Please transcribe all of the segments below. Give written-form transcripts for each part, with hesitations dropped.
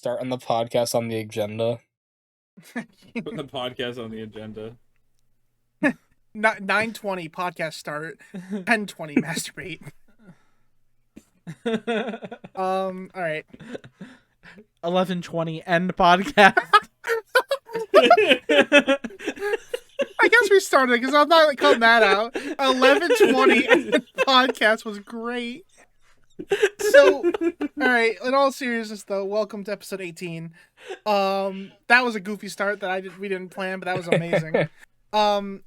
starting the podcast on the agenda. Putting the podcast on the agenda. 9:20 podcast start. 10:20 masturbate. All right. 11:20 end podcast. I guess we started because I'm not cutting that out. 11:20 podcast was great. So, all right. In all seriousness, though, welcome to episode 18. That was a goofy start that we didn't plan, but that was amazing. I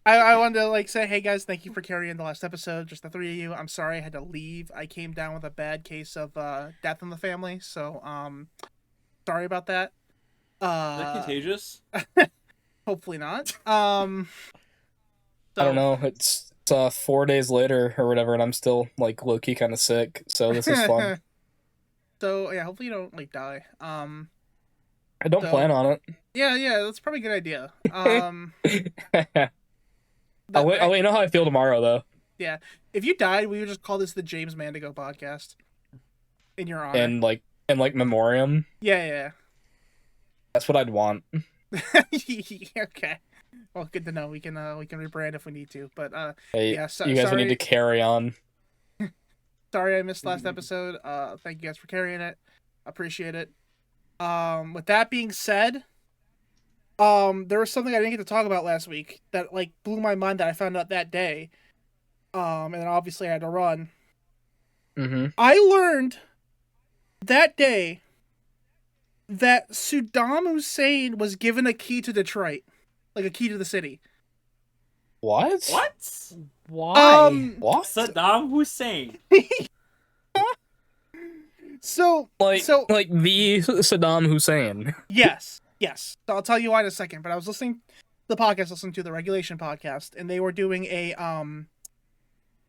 wanted to say, hey guys, thank you for carrying the last episode. Just the three of you. I'm sorry I had to leave. I came down with a bad case of death in the family, so sorry about that. Is that contagious? Hopefully not. I don't know. It's 4 days later or whatever, and I'm still low key kind of sick. So this is fun. So yeah, hopefully you don't die. I don't plan on it. Yeah, that's probably a good idea. I'll let you know how I feel tomorrow, though. Yeah, if you died, we would just call this the James Mandigo podcast in your honor. And memoriam. Yeah. That's what I'd want. Okay. Well, good to know. We can rebrand if we need to. But hey, yeah, you guys need to carry on. Sorry I missed last episode. Thank you guys for carrying it. Appreciate it. With that being said, there was something I didn't get to talk about last week that blew my mind that I found out that day. And then obviously I had to run. Mm-hmm. I learned that day that Saddam Hussein was given a key to Detroit, a key to the city. What? Why? What? Saddam Hussein. So the Saddam Hussein. Yes. So I'll tell you why in a second. But I was listening to the Regulation podcast, and they were doing a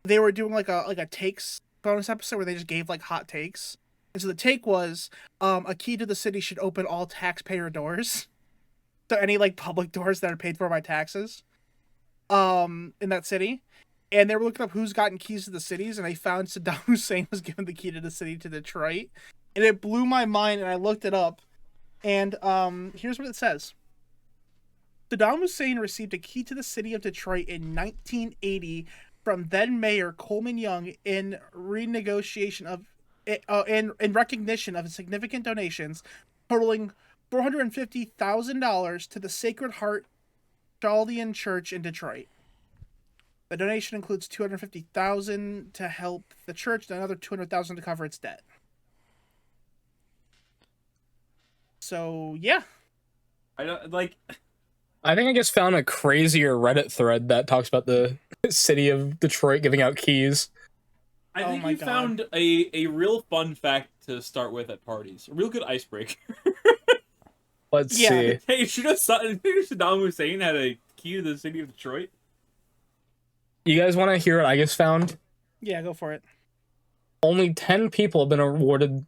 a takes bonus episode where they just gave hot takes. And so the take was a key to the city should open all taxpayer doors. So any public doors that are paid for by taxes in that city. And they were looking up who's gotten keys to the cities, and they found Saddam Hussein was given the key to the city to Detroit. And it blew my mind, and I looked it up. And here's what it says. Saddam Hussein received a key to the city of Detroit in 1980 from then Mayor Coleman Young in recognition of significant donations totaling $450,000 to the Sacred Heart Chaldean Church in Detroit. The donation includes $250,000 to help the church and another $200,000 to cover its debt. So yeah, I think I just found a crazier Reddit thread that talks about the city of Detroit giving out keys. I think you found a real fun fact to start with at parties. A real good icebreaker. Let's see. Hey, should Saddam Hussein had a key to the city of Detroit? You guys want to hear what I just found? Yeah, go for it. Only 10 people have been awarded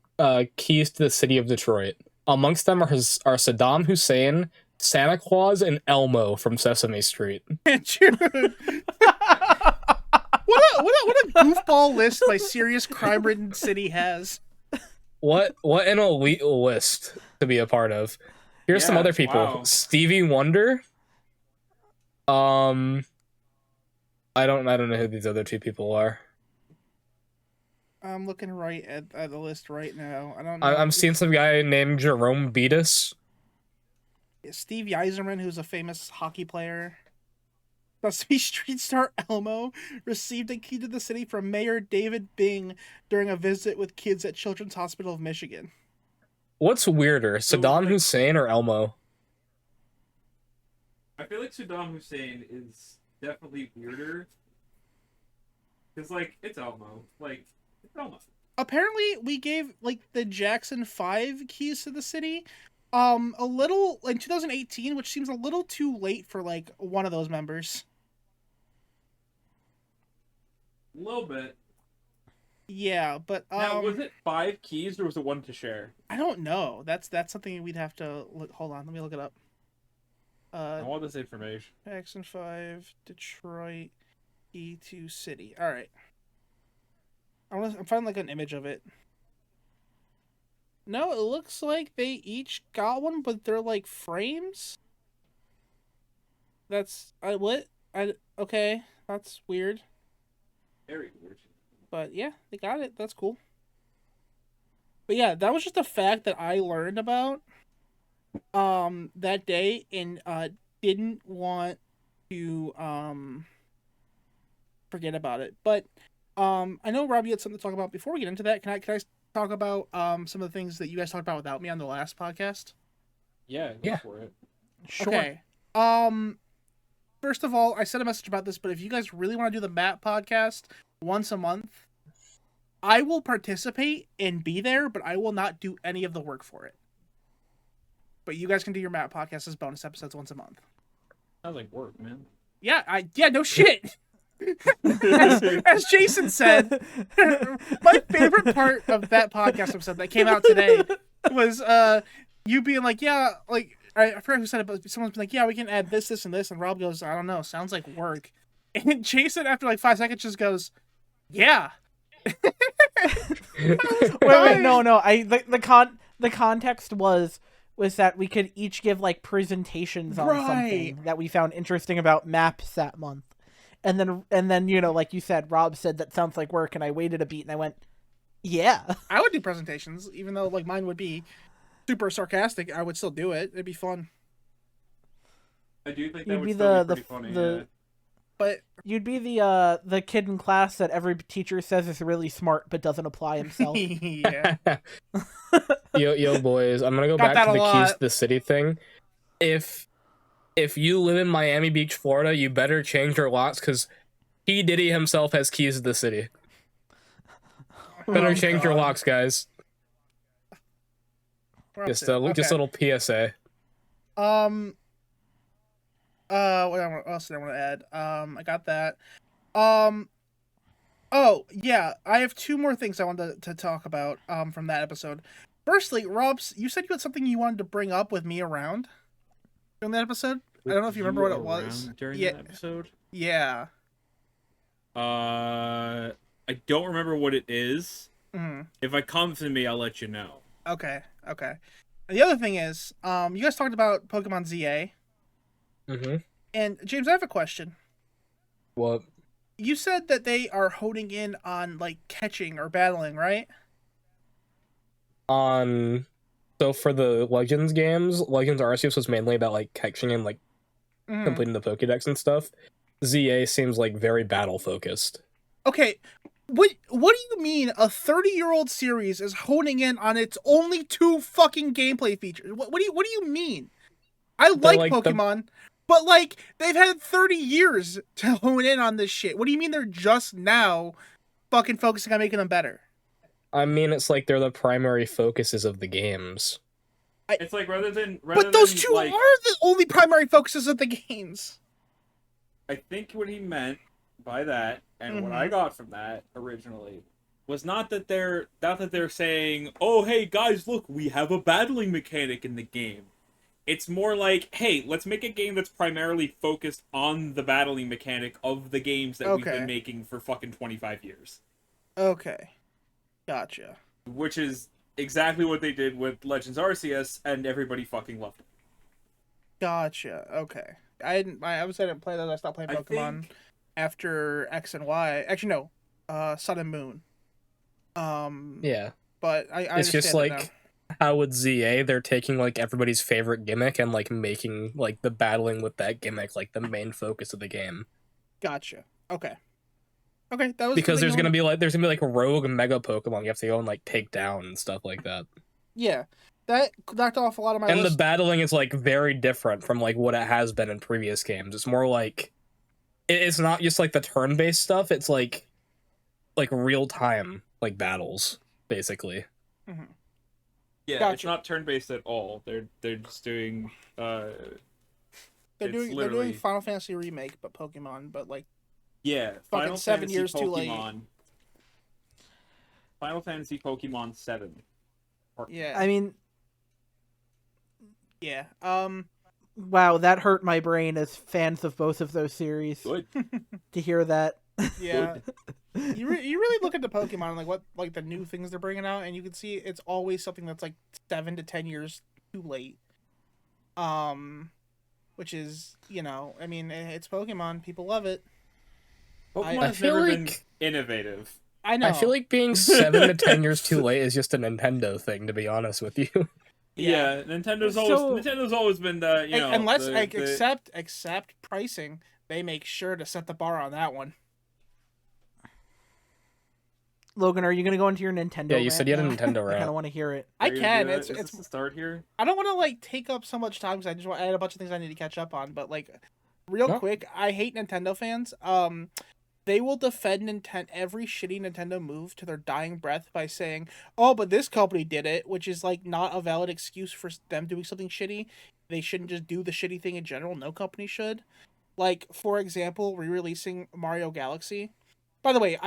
keys to the city of Detroit. Amongst them are Saddam Hussein, Santa Claus, and Elmo from Sesame Street. Dude. What a goofball list my serious crime-ridden city has. What an elite list to be a part of. Here's some other people. Wow. Stevie Wonder. I don't know who these other two people are. I'm looking right at the list right now. I don't know. I'm seeing some guy named Jerome Betis. Steve Yzerman, who's a famous hockey player. Sesame Street star Elmo received a key to the city from Mayor David Bing during a visit with kids at Children's Hospital of Michigan. What's weirder, Saddam Hussein or Elmo? I feel like Saddam Hussein is definitely weirder. Because, it's Elmo. It's Elmo. Apparently, we gave, the Jackson 5 keys to the city, a little, in 2018, which seems a little too late for, one of those members. A little bit. Yeah, but, Now, was it 5 keys, or was it 1 to share? I don't know. That's something we'd have to look. Hold on, let me look it up. I want this information. Jackson 5, Detroit, E2 City. All right. I'm finding an image of it. No, it looks like they each got one, but they're like frames. That's okay. That's weird. Very weird. But yeah, they got it. That's cool. But yeah, that was just a fact that I learned about that day and didn't want to forget about it. But I know Rob, you had something to talk about before we get into that. Can I talk about some of the things that you guys talked about without me on the last podcast? Yeah, go Yeah. for it. Sure. Okay. First of all, I sent a message about this, but if you guys really want to do the Map podcast once a month, I will participate and be there, but I will not do any of the work for it. But you guys can do your Map podcast as bonus episodes once a month. Sounds like work, man. Yeah, no shit. As Jason said, my favorite part of that podcast episode that came out today was you being like, yeah, like I forgot who said it, but someone's been like, yeah, we can add this, this, and this, and Rob goes, I don't know, sounds like work. And Jason, after like 5 seconds, just goes, yeah. Wait, no. The context was that we could each give like presentations on something that we found interesting about maps that month. And then like you said, Rob said that sounds like work, and I waited a beat and I went, yeah. I would do presentations, even though like mine would be super sarcastic. I would still do it. It'd be fun. I do think that You'd would be still be pretty funny. Yeah. But You'd be the kid in class that every teacher says is really smart but doesn't apply himself. yeah. Yo, boys, I'm gonna go Got back that to a the keys lot. to the city thing. If you live in Miami Beach, Florida, you better change your locks because P. Diddy himself has keys to the city. Better Oh, change your God. locks, guys. We're up Just to- a just a little PSA. What else did I want to add? I got that. Oh yeah, I have 2 more things I wanted to talk about from that episode. Firstly, Robs, you said you had something you wanted to bring up with me around during that episode. I don't know if you remember what it was. During Yeah. that episode? Yeah. I don't remember what it is. Mhm. If it comes to me, I'll let you know. Okay. And the other thing is, you guys talked about Pokemon ZA, Mm-hmm. and James, I have a question. What? You said that they are honing in on like catching or battling, right? So for the Legends games, Legends Arceus was mainly about like catching and like Mhm. completing the Pokédex and stuff. ZA seems like very battle focused. Okay, what do you mean a 30-year-old series is honing in on its only 2 fucking gameplay features? What do you mean? I like like the- Pokemon, but like they've had 30 years to hone in on this shit. What do you mean they're just now fucking focusing on making them better? I mean, it's like they're the primary focuses of the games. It's like rather than But those 2 like, are the only primary focuses of the games. I think what he meant by that, and what I got from that originally, was not that they're saying, "Oh, hey guys, look, we have a battling mechanic in the game." It's more like, "Hey, let's make a game that's primarily focused on the battling mechanic of the games that we've Okay. been making for fucking 25 years." Okay. Gotcha. Which is exactly what they did with Legends Arceus, and everybody fucking loved it. Gotcha. Okay. I obviously didn't play those. I stopped playing I Pokemon after X and Y. Actually, no. Sun and Moon. Yeah. But I It's just understand it like how with ZA, they're taking like everybody's favorite gimmick and like making like the battling with that gimmick like the main focus of the game. now. Gotcha. Okay. Okay, that was Because the there's only- gonna be like rogue mega Pokemon you have to go and like take down and stuff like that. Yeah, that knocked off a lot of my And list. the battling is like very different from like what it has been in previous games. It's more like it's not just like the turn-based stuff. It's like real time like battles basically. Yeah, Gotcha. it's not turn-based at all. They're just doing They're it's doing literally- Final Fantasy remake, but Pokemon, but like yeah, Final 7 Fantasy years too Pokemon. late. Final Fantasy Pokemon 7. yeah, I mean, yeah. wow, that hurt my brain as fans of both of those series Good. to hear that. Yeah. You really look into Pokemon and like what like the new things they're bringing out, and you can see it's always something that's like 7 to 10 years too late. Which is, you know, I mean, it's Pokemon. People love it. Pokemon I has feel never like been innovative. I know. I feel like being 7 to 10 years too late is just a Nintendo thing, to be honest with you. Yeah, Nintendo's always been the unless the, like the- accept pricing, they make sure to set the bar on that one. Logan, are you gonna go into your Nintendo? Yeah, you said you had a rant Nintendo now? I kind rant. of want to hear it. I Are you gonna can. do that? It's Is this the start here. I don't want to like take up so much time because I had a bunch of things I need to catch up on. But like, real No. quick, I hate Nintendo fans. They will defend every shitty Nintendo move to their dying breath by saying, "Oh, but this company did it," which is like not a valid excuse for them doing something shitty. They shouldn't just do the shitty thing in general. No company should. Like, for example, re-releasing Mario Galaxy. By the way,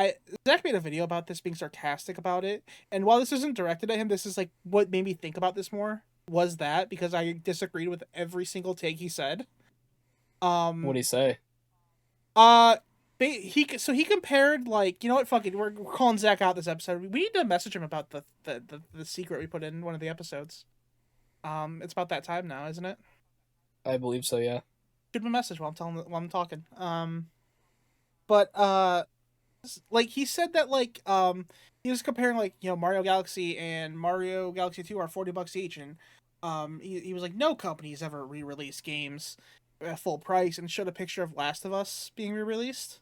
Zach made a video about this being sarcastic about it, and while this isn't directed at him, this is like what made me think about this more. Was that because I disagreed with every single take he said? What do you say? He compared like, you know what, fuck it, we're calling Zach out this episode. We need to message him about the secret we put in one of the episodes. It's about that time now, isn't it? I believe so, yeah. Shoot him a message while I'm talking. But like he said that like he was comparing like, you know, Mario Galaxy and Mario Galaxy 2 are $40 each, and he was like, no company's ever re-released games at full price, and showed a picture of Last of Us being re-released.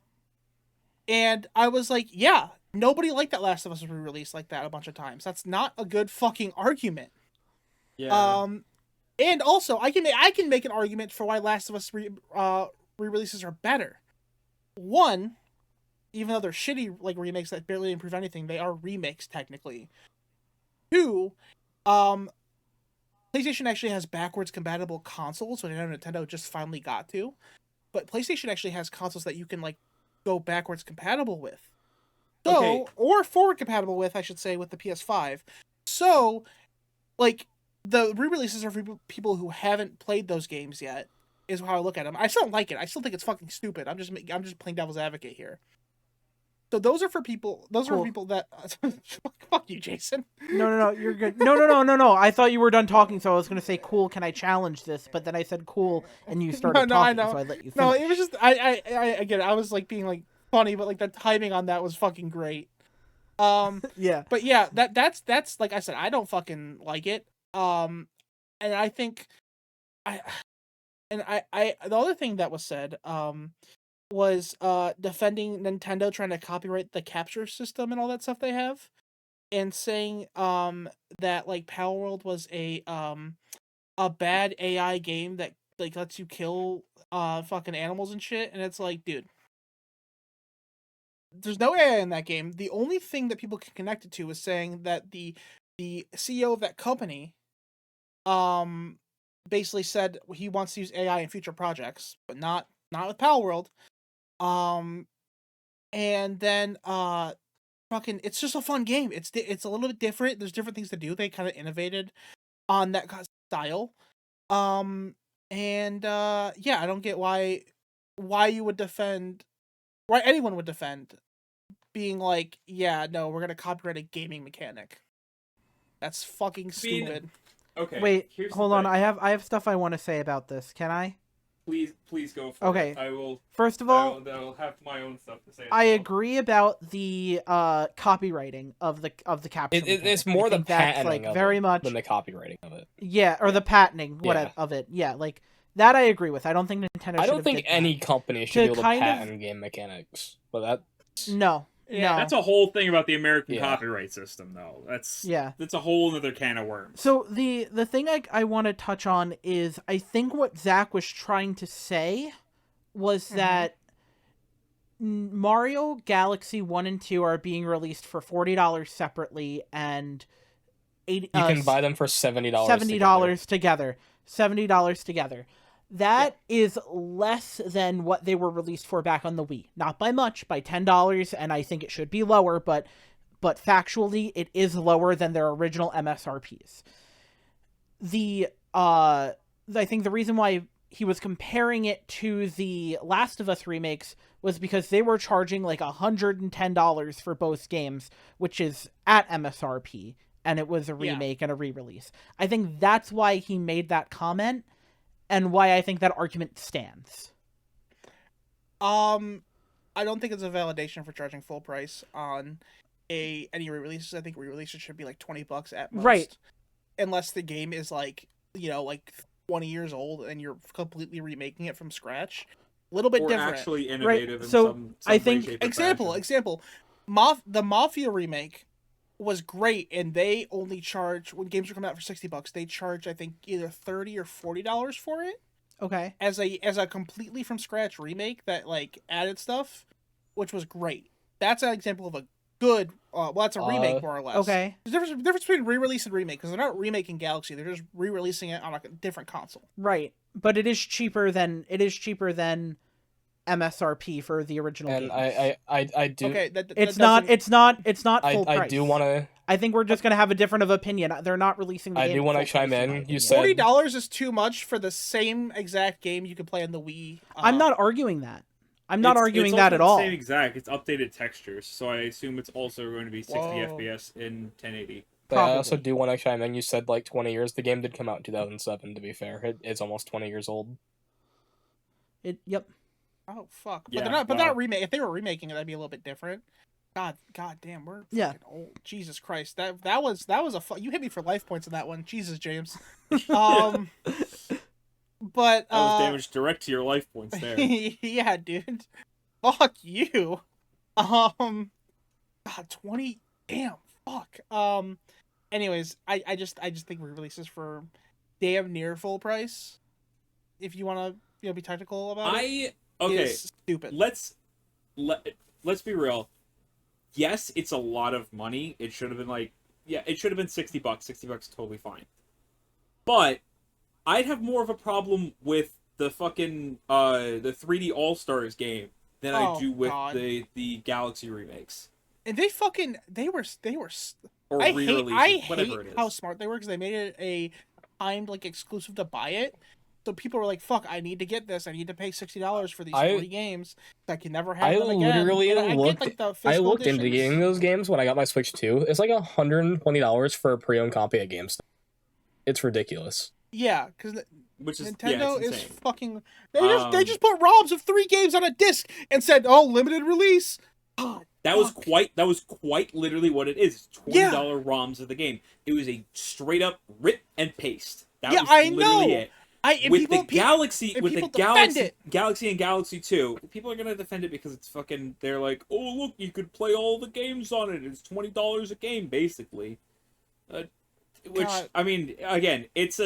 And I was like, yeah, nobody liked that Last of Us was re-released like that a bunch of times. That's not a good fucking argument. Yeah. And also I can make an argument for why Last of Us re-releases are better. One, even though they're shitty like remakes that barely improve anything, they are remakes technically. Two, PlayStation actually has backwards compatible consoles, which I know Nintendo just finally got to. But PlayStation actually has consoles that you can like go backwards compatible with. So, Okay. or forward compatible with, I should say, with the PS5. So, like, the re-releases are for people who haven't played those games yet, is how I look at them. I still don't like it. I still think it's fucking stupid. I'm just playing devil's advocate here. So those are for people. Those are for Cool. people that. Fuck you, Jason. No, you're good. No. I thought you were done talking, so I was gonna say, cool. Can I challenge this? But then I said, cool, and you started No, I talking, know. so I let you finish. No, it was just I get it. I was like being like funny, but like the timing on that was fucking great. Yeah. But yeah, that's like I said, I don't fucking like it. And I think I the other thing that was said was defending Nintendo trying to copyright the capture system and all that stuff they have, and saying that like Power World was a bad AI game that like lets you kill fucking animals and shit, and it's like, dude, there's no AI in that game. The only thing that people can connect it to is saying that the CEO of that company basically said he wants to use AI in future projects, but not with Power World. And then fucking it's just a fun game. It's a little bit different. There's different things to do. They kind of innovated on that style. And yeah, I don't get why you would defend, why anyone would defend being like, yeah, no, we're gonna copyright a gaming mechanic. That's fucking stupid. Okay. Wait, here's the hold on. thing. I have stuff I want to say about this. Can I? Please go for Okay. it. I will. First of all, I'll have my own stuff to say. I agree about the copywriting of the capture. It's mechanic. more I the think that's, patenting like of very it much than the copywriting of it. Yeah, or the patenting Yeah. of it. Yeah, like that I agree with. I don't think Nintendo. I should don't have think did any that. company should To be able to kind of- patent game mechanics, but that No. Yeah, No. That's a whole thing about the American Yeah. copyright system, though. That's Yeah. a whole other can of worms. So the thing I want to touch on is I think what Zach was trying to say was that Mario Galaxy 1 and 2 are being released for $40 separately, and you can buy them for $70. $70 together. $70 together. That is less than what they were released for back on the Wii. Not by much, by $10, and I think it should be lower, but factually it is lower than their original MSRPs. I think the reason why he was comparing it to the Last of Us remakes was because they were charging like $110 for both games, which is at MSRP, and it was a remake and a re-release. I think that's why he made that comment, and why I think that argument stands. I don't think it's a validation for charging full price on any re-releases. I think re-releases should be like $20 at most. Right. Unless the game is like, like 20 years old and you're completely remaking it from scratch. A little bit or different. actually innovative in So, some I way, think- shape, or Example. The Mafia remake was great, and they only charge, when games are coming out for $60, they charge, I think, either $30 or $40 for it. Okay. As a completely from scratch remake that like added stuff, which was great. That's an example of a good. That's a remake more or less. Okay. There's a difference between re-release and remake, because they're not remaking Galaxy; they're just re-releasing it on a different console. Right. But it is cheaper than MSRP for the original And games. I do. Okay, It's not full price. I do want to. I think we're just gonna have a different of opinion. They're not releasing the I game. do want to full chime price, my in. You opinion. said $40 is too much for the same exact game you could play on the Wii. I'm not arguing that. I'm not It's arguing also that at the all. Same exact. It's updated textures, so I assume it's also going to be 60 Whoa. FPS in 1080. But I also Probably. do want to chime in. You said like 20 years. The game did come out in 2007. To be fair, it's almost 20 years old. Yep. Oh fuck! But Yeah, they're not. But wow. they're remake. If they were remaking it, that'd be a little bit different. God damn, we're fucking old. Jesus Christ, that was you hit me for life points in that one. Jesus, James. But That was damage direct to your life points there. yeah, dude. Fuck you. God, 20. Damn. Fuck. Anyways, I just think re-releases for damn near full price, if you want to be technical about it. Okay. Is stupid. Let's be real. Yes, it's a lot of money. It should have been it should have been $60. $60 totally fine. But I'd have more of a problem with the fucking the 3D All-Stars game than I do with God. the Galaxy remakes And they were or I re-releases, whatever it hate is. how smart they were, because they made it a timed exclusive to buy it. So people were like, "Fuck! I need to get this. I need to pay $60 for these 3 games. I can never have I them again." literally And I looked. get, the I physical looked into editions. getting those games when I got my Switch 2. It's like $120 for a pre-owned copy at GameStop. It's ridiculous. Yeah, because Which is Nintendo it's is insane. fucking. They just put ROMs of 3 games on a disc and said, "Oh, limited release." God, That was quite literally what it is. $20 Yeah. ROMs of the game. It was a straight up rip and paste. That Yeah, was I literally know. it. And With people, the Galaxy, and with the people defend Galaxy, it. Galaxy and Galaxy 2, people are gonna defend it because it's fucking. They're like, oh look, you could play all the games on it. It's $20 a game, basically. Which God. I mean, again, it's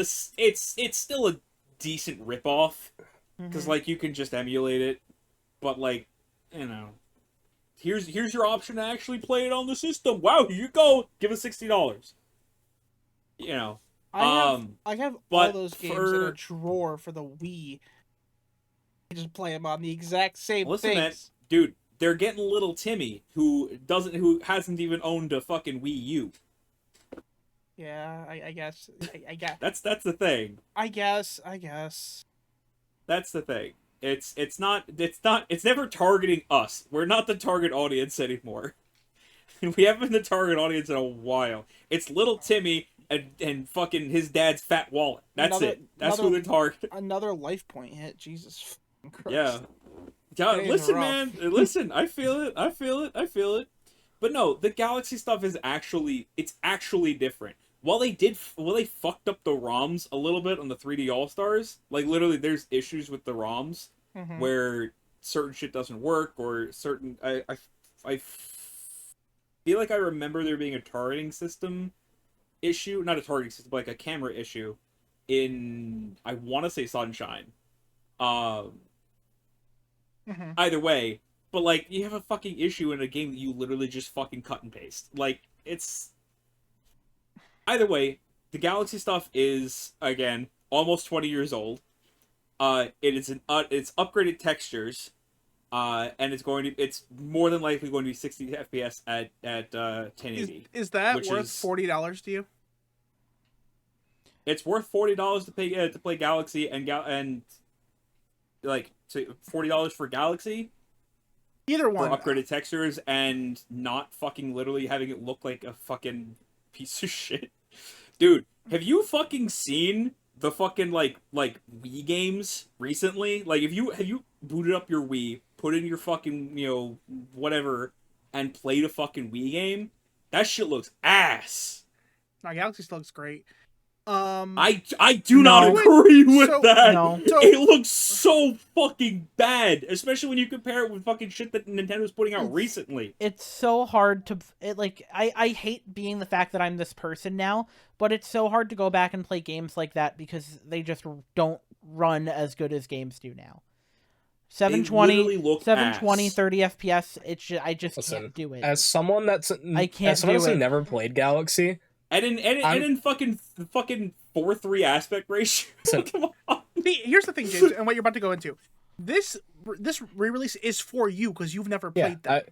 still a decent ripoff because Mhm. you can just emulate it, but here's your option to actually play it on the system. Wow, here you go. Give us $60. I have all but those games in a drawer for the Wii. I just play them on the exact same Listen, man, things. dude, they're getting little Timmy who hasn't even owned a fucking Wii U. Yeah, I guess. I guess. That's the thing. I guess. That's the thing. It's never targeting us. We're not the target audience anymore. We haven't been the target audience in a while. It's little Timmy and fucking his dad's fat wallet. That's it. That's who they're targeting. Another life point hit. Jesus Christ. Yeah. Days Listen, rough. man. Listen, I feel it. But no, the Galaxy stuff is actually different. While they fucked up the ROMs a little bit on the 3D All-Stars, literally there's issues with the ROMs Mhm. where certain shit doesn't work or certain I feel like I remember there being a targeting system issue, not a targeting system, but a camera issue in, I want to say, Sunshine. Mhm. Either way, but you have a fucking issue in a game that you literally just fucking cut and paste. It's either way, the Galaxy stuff is again almost 20 years old. It's upgraded textures, and it's more than likely going to be 60 FPS at 1080. Is that which worth is- $40 to you? It's worth $40 to play Galaxy and like $40 for Galaxy Either for one. upgraded textures and not fucking literally having it look like a fucking piece of shit. Dude, have you fucking seen the fucking like Wii games recently? Like, have you booted up your Wii, put in your fucking, you know, whatever, and played a fucking Wii game? That shit looks ass. No, Galaxy still looks great. I do not agree with that. No. It looks so fucking bad, especially when you compare it with fucking shit that Nintendo's putting out recently. It's so hard to I hate being the fact that I'm this person now, but it's so hard to go back and play games like that because they just don't run as good as games do now. 720 30 FPS, I just can't do it. As someone that's never played Galaxy, and in fucking 4:3 aspect ratio. Come on. See, here's the thing, James, and what you're about to go into. This re-release is for you because you've never played that.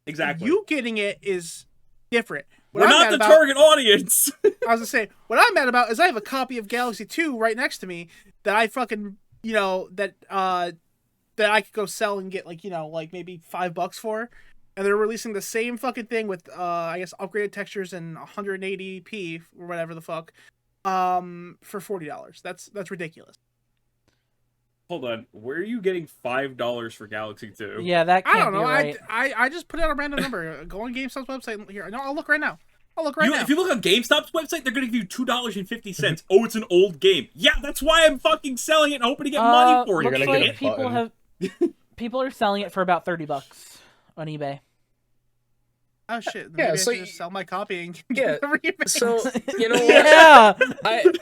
Exactly. You getting it is different. We're not the target audience. I was gonna say, what I'm mad about is I have a copy of Galaxy 2 right next to me that I fucking, you know, that I could go sell and get, like, you know, like maybe $5 for. And they're releasing the same fucking thing with, I guess, upgraded textures and 180p or whatever the fuck, for $40. That's ridiculous. Hold on, where are you getting $5 for Galaxy 2? Yeah, that can't I don't know. be right. I just put out a random number. Go on GameStop's website here. No, I'll look right now. Now. If you look on GameStop's website, they're gonna give you $2.50. Oh, it's an old game. Yeah, that's why I'm fucking selling it and hoping to get money for it. Looks like people are selling it for about $30 on eBay. Oh shit! Maybe I should just sell my copy and get the remake. So you know what?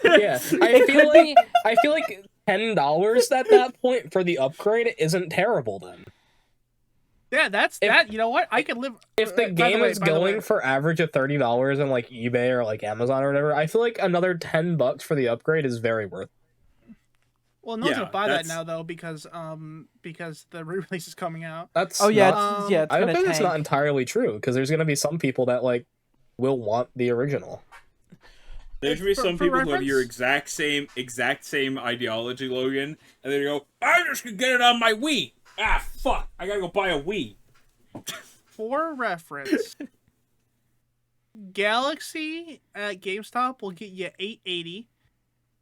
Yeah. I feel like $10 at that point for the upgrade isn't terrible then. Yeah, that. You know what? I can live. If the game is going for average of $30 on like eBay or like Amazon or whatever, I feel like another $10 for the upgrade is very worth it. Well, no one's gonna buy that now though because the re-release is coming out. That's it's I gonna think it's not entirely true because there's gonna be some people that like will want the original. There's gonna be some people who have your exact same ideology, Logan, and they go, "I'm just gonna get it on my Wii." Ah, fuck! I gotta go buy a Wii. For reference, Galaxy at GameStop will get you $8.80,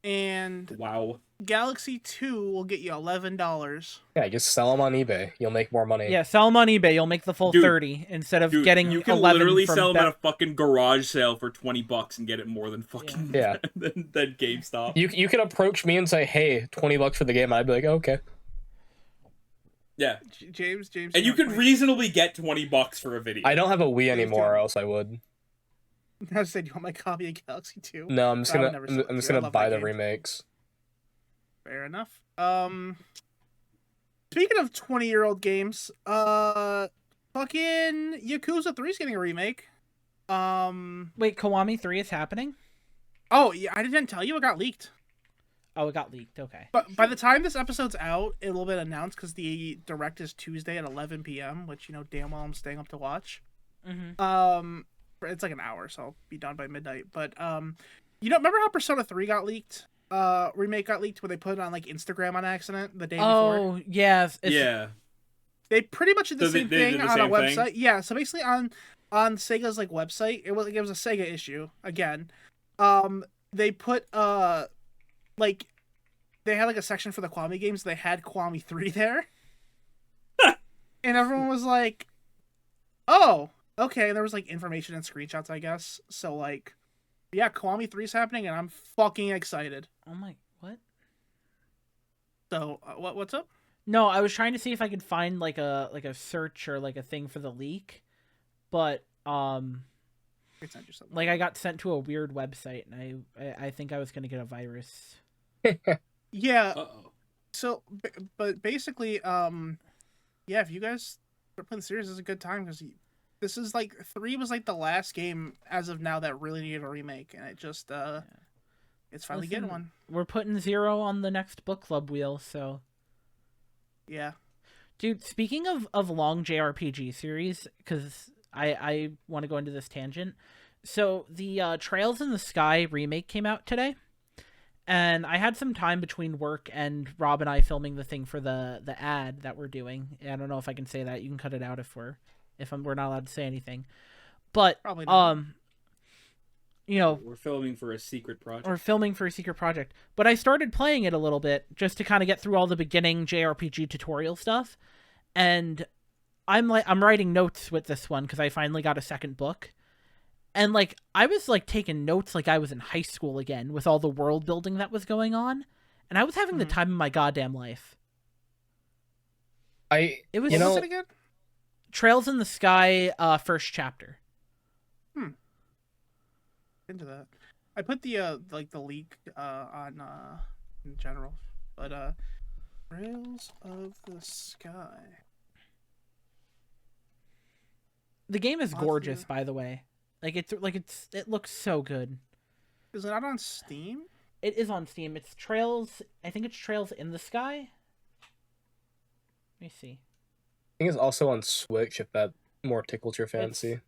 and wow. Galaxy 2 will get you $11. Yeah, just sell them on eBay. You'll make more money. Yeah, sell them on eBay. You'll make the full 30 instead of getting. You can 11 literally from sell them at a fucking garage sale for $20 and get it more than fucking than GameStop. You can approach me and say, "Hey, $20 for the game." I'd be like, "Okay." Yeah, James, and you can reasonably get $20 for a video. I don't have a Wii anymore, or else I would. I said, "You want my copy of Galaxy 2?" No, I'm just gonna buy the remakes. Fair enough. Speaking of 20-year-old games, fucking Yakuza 3 is getting a remake. Wait, Kiwami 3 is happening? Oh, yeah, I didn't tell you. It got leaked. Oh, it got leaked. Okay. But by the time this episode's out, it will be announced because the direct is Tuesday at 11 p.m., which, you know, damn well I'm staying up to watch. Mm-hmm. It's like an hour, so I'll be done by midnight. But, you know, remember how Persona 3 got leaked? Remake got leaked where they put it on like Instagram on accident the day before. Oh yes, yeah. They pretty much did the same thing on a website. Thing? Yeah, so basically on Sega's like website, it was a Sega issue again. They put like they had like a section for the Kiwami games. They had Kiwami 3 there, and everyone was like, "Oh, okay." And there was like information and screenshots, I guess. So like. Yeah, Kiwami 3 is happening, and I'm fucking excited. Oh my, what? So, what's up? No, I was trying to see if I could find like a search or like a thing for the leak, but like I got sent to a weird website, and I think I was gonna get a virus. Yeah. Uh-oh. So, but basically, yeah, if you guys are playing the series, it's a good time because. This is like 3 was like the last game as of now that really needed a remake, and it just it's finally getting one. We're putting 0 on the next book club wheel, so yeah. Dude, speaking of long JRPG series, because I want to go into this tangent. So the Trails in the Sky remake came out today, And I had some time between work and Rob and I filming the thing for the ad that we're doing. I don't know if I can say that. You can cut it out we're not allowed to say anything. But Probably not. you know, We're filming for a secret project. or filming for a secret project. But I started playing it a little bit just to kind of get through all the beginning JRPG tutorial stuff. And I'm writing notes with this one because I finally got a second book. And like I was like taking notes like I was in high school again with all the world building that was going on. And I was having the time of my goddamn life. It was What was it again? Trails in the Sky, first chapter. Into that. I put the the leak on in general, but Trails of the Sky. The game is gorgeous, by the way. It looks so good. Is it not on Steam? It is on Steam. It's Trails. I think it's Trails in the Sky. Let me see. I think it's also on Switch if that more tickles your fancy.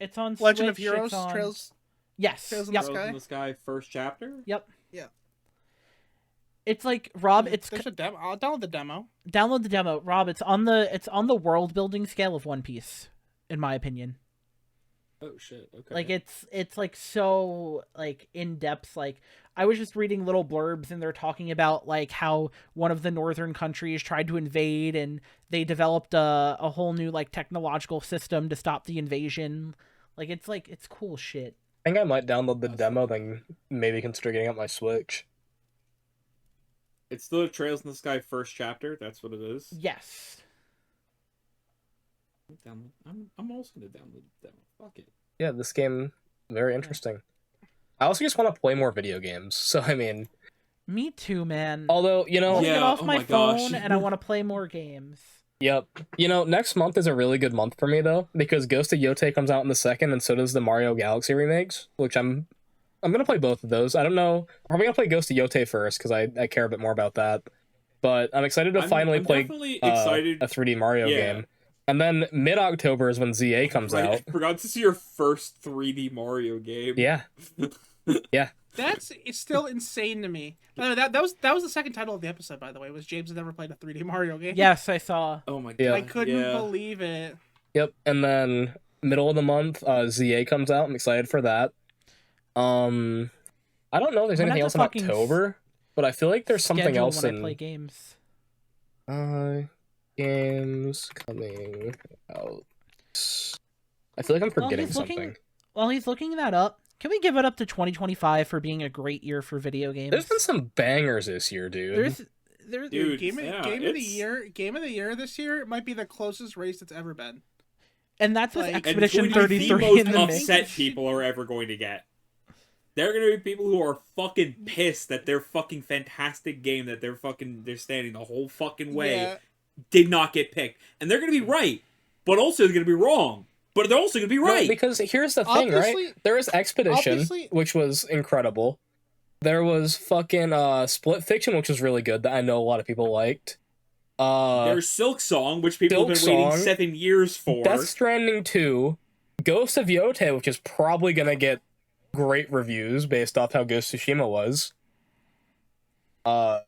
It's on Legend of Switch, Heroes. it's on... Trails. Yes. Trails in Yep. the Trails Sky? in the Sky first chapter? Yep. Yeah. It's like Rob. It's There's a demo. I'll download the demo. download the demo, Rob. It's on the world building scale of One Piece, in my opinion. Oh shit. Okay. Like it's like so like in depth. Like I was just reading little blurbs and they're talking about like how one of the northern countries tried to invade and they developed a whole new like technological system to stop the invasion. It's cool shit. I think I might download the demo, then maybe consider getting up my Switch. It's the Trails in the Sky first chapter. That's what it is. Yes. I'm also gonna download the demo. Fuck it. Yeah, this game, very interesting. I also just want to play more video games, so I mean... Me too, man. Although, you I know... want to Yeah, get off oh my my gosh. phone and I want to play more games. Yep. You know, next month is a really good month for me, though, because Ghost of Yotei comes out in the 2nd, and so does the Mario Galaxy remakes, which I'm gonna play both of those. I don't know. I'm probably gonna play Ghost of Yotei first, because I care a bit more about that. But I'm excited to finally I'm play definitely excited. a 3D Mario Yeah. game. And then mid-October is when ZA comes Right, out. I forgot to see your first 3D Mario game. Yeah. Yeah. It's still insane to me. That was the second title of the episode, by the way. Was James had never played a 3D Mario game? Yes, I saw. Oh my god. Yeah. I couldn't yeah. believe it. Yep. And then middle of the month, ZA comes out. I'm excited for that. I don't know if there's I'm gonna anything have else to in fucking October, but I feel like there's something Schedule else when in I play games. games coming out. I feel like I'm forgetting he's something. looking- While he's looking that up, can we give it up to 2025 for being a great year for video games? There's been some bangers this year, dude. There's Dude, Game yeah, of the it's- year. Game of the year this year might be the closest race it's ever been. and that's with like- And Expedition it's going to be 33 in the the most mix. upset people are ever going to get. There are going to be people who are fucking pissed that their fucking fantastic game that they're standing the whole fucking way Yeah. did not get picked. And they're going to be right, but also they're going to be wrong. But they're also going to be No, right. because here's the thing, Obviously- right? There was Expedition, obviously- which was incredible. There was fucking Split Fiction, which was really good, that I know a lot of people liked. There's Silk Song, which people have Silk been waiting Song, 7 years for. Death Stranding 2, Ghost of Yotei, which is probably gonna get great reviews based off how Ghost of Tsushima was. I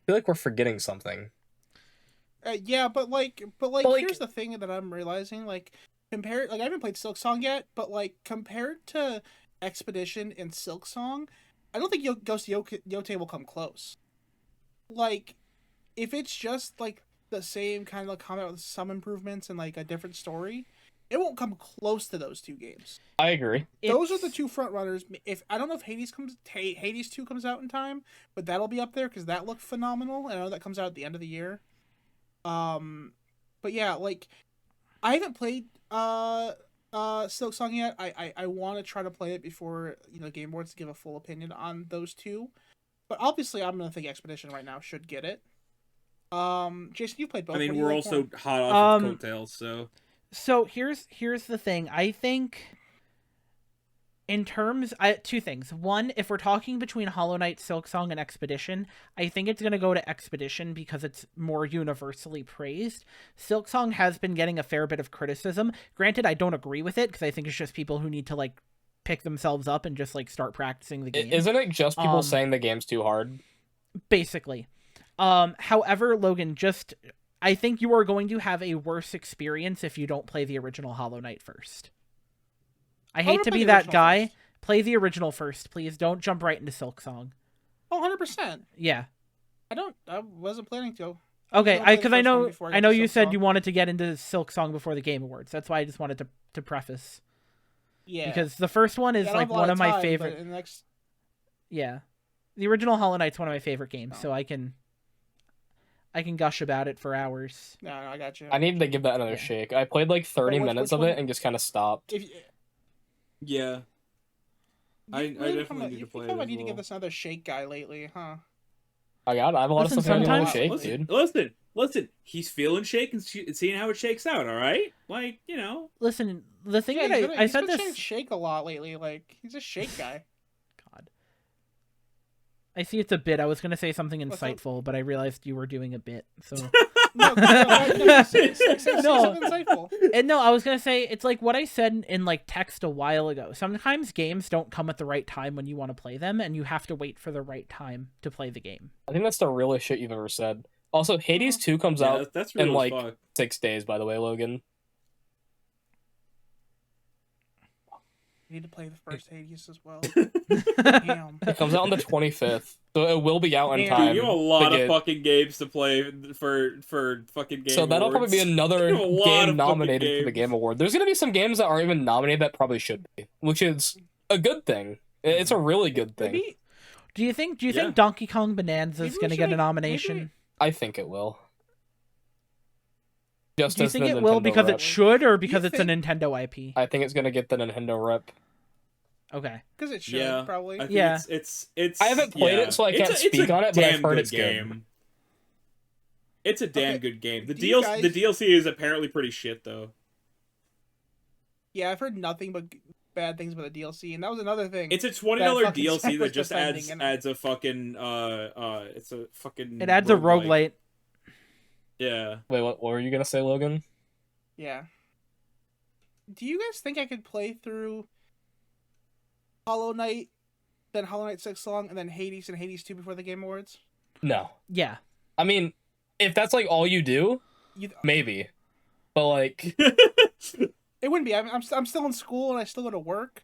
feel like we're forgetting something. Yeah, but like, like- here's the thing that I'm realizing. Like, compared, like I haven't played Silk Song yet, but like compared to Expedition and Silk Song, I don't think Ghost of Yotei will come close. Like, if it's just like the same kind of like combat with some improvements and like a different story, it won't come close to those two games. I agree. Those are the two front runners. If I don't know if Hades 2 comes out in time, but that'll be up there because that looked phenomenal. I know that comes out at the end of the year. But yeah, like I haven't played Silk Song yet. I want to try to play it before Game Awards to give a full opinion on those two. But obviously, I'm gonna think Expedition right now should get it. Jason, you played both. I mean, What do you we're like also more? hot off of coattails, so... So here's the thing. I think in terms, two things. One, if we're talking between Hollow Knight, Silk Song, and Expedition, I think it's going to go to Expedition because it's more universally praised. Silk Song has been getting a fair bit of criticism. Granted, I don't agree with it because I think it's just people who need to like pick themselves up and just like start practicing the game. Isn't it just people saying the game's too hard? Basically. However, Logan, I think you are going to have a worse experience if you don't play the original Hollow Knight first. I hate to be that guy. First. Play the original first, please. Don't jump right into Silksong. Oh, 100%. Yeah. I wasn't planning to. Okay, because I know you said you wanted to get into Silksong before the Game Awards. That's why I just wanted to preface. Yeah. Because the first one is like one of my favorite. Yeah. The original Hollow Knight's one of my favorite games, so I can gush about it for hours. No, I got you. I need to give that another shake. I played like 30 minutes of it and just kind of stopped. Yeah. I definitely need to play it as I need to well. give this another shake guy lately, huh? I have a lot of stuff to shake, dude. Listen. He's feeling shake and seeing how it shakes out, all right? Like, you know. Listen, the thing that I said this... shake a lot lately. Like, he's a shake guy. God. I see it's a bit. I was going to say something insightful, but I realized you were doing a bit, so... No, say something insightful. And no, I was going to say, it's like what I said in like text a while ago. Sometimes games don't come at the right time when you want to play them, and you have to wait for the right time to play the game. I think that's the realest shit you've ever said. Also, Hades 2 comes out in like 6 days, by the way, Logan. You need to play the first Hades as well. Damn. It comes out on the 25th, so it will be out in time. Dude, you have a lot of fucking games to play for fucking Game So that'll Awards. probably be another game nominated for the Game Award. There's gonna be some games that aren't even nominated that probably should be, which is a good thing. It's a really good thing. Maybe, do you think Donkey Kong Bonanza is gonna get a nomination? I think it will. Just do you think it will because it should, or because it's a Nintendo IP? I think it's gonna get the Nintendo rep. Okay. Because it should, probably. I think it's. I haven't played it, so I can't speak on it, but I've heard it's good. It's a damn good game. The DLC is apparently pretty shit, though. Yeah, I've heard nothing but bad things about the DLC, and that was another thing. It's a $20 DLC that just adds a fucking it's a fucking. It adds a roguelite. Yeah. Wait, what were you gonna say, Logan? Yeah. Do you guys think I could play through Hollow Knight, then Hollow Knight Silksong, and then Hades and Hades 2 before the Game Awards? No. Yeah. I mean, if that's like all you do, maybe. But like, it wouldn't be. I'm still in school and I still go to work.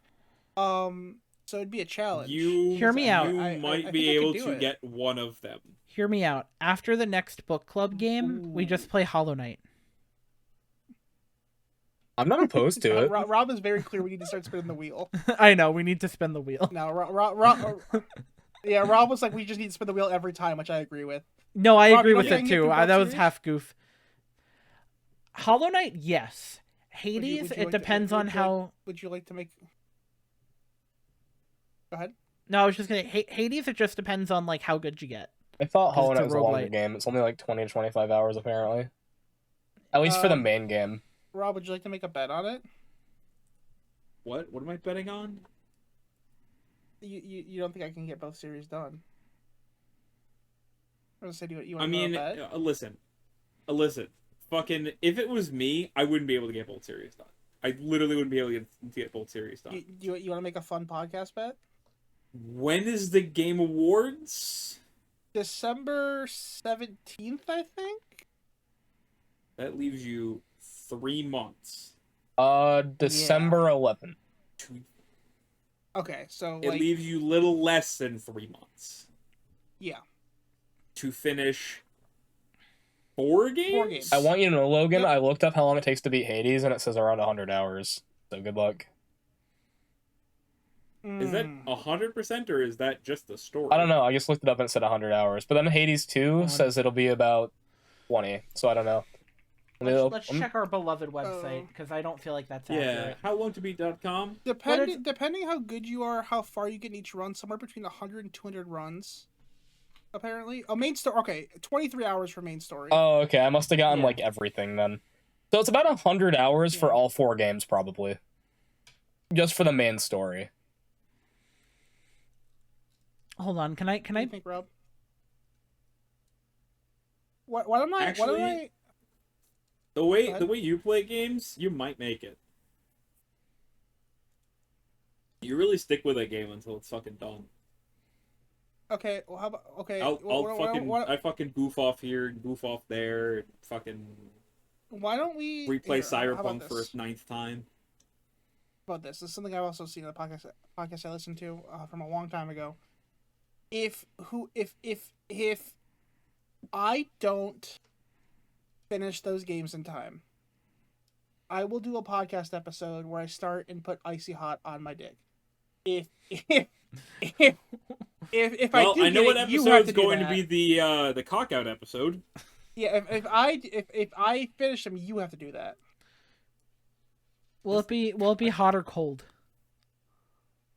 So it'd be a challenge. Hear me out. You might be able to get one of them. Hear me out. After the next book club game, we just play Hollow Knight. I'm not opposed to it. Rob is very clear. We need to start spinning the wheel. I know. We need to spin the wheel. No, Rob was like, we just need to spin the wheel every time, which I agree with. No, I agree with it too. That was half goof. Hollow Knight, yes. Hades, it depends on how. Would you like to make? Go ahead. No, I was just gonna. Hades, it just depends on like how good you get. I thought Hollow Knight was a longer game. It's only like 20 to 25 hours apparently. At least for the main game. Rob, would you like to make a bet on it? What? What am I betting on? You don't think I can get both series done? I was gonna say, you want I mean, listen. Fucking, if it was me, I wouldn't be able to get both series done. I literally wouldn't be able to get both series done. You want to make a fun podcast bet? When is the Game Awards? December 17th, I think. That leaves you 3 months. December 11th. Okay, so it leaves you little less than 3 months. Yeah. To finish 4 games? I want you to know, Logan, I looked up how long it takes to beat Hades, and it says around 100 hours. So good luck. Is that 100%, or is that just the story? I don't know. I just looked it up and it said 100 hours. But then Hades 2 says it'll be about 20. So I don't know. Let's check our beloved website, because I don't feel like that's accurate. Yeah, howlongtobeat.com. Depending how good you are, how far you get in each run, somewhere between 100 and 200 runs. Apparently. Oh, main story. Okay, 23 hours for main story. Oh, okay. I must have gotten, like, everything then. So it's about 100 hours for all 4 games, probably. Just for the main story. Hold on, can I What do you think, Rob? Why don't I... The way you play games, you might make it. You really stick with that game until it's fucking done. Okay, well, how about okay? I fucking goof off here, goof off there, fucking why don't we replay how about Cyberpunk for a ninth time. About this? This is something I've also seen in the podcast I listened to from a long time ago. If I don't finish those games in time, I will do a podcast episode where I start and put icy hot on my dick. If Well, I know what episode's going to be the cock out episode. Yeah, if I finish them, you have to do that. Will it be hot or cold?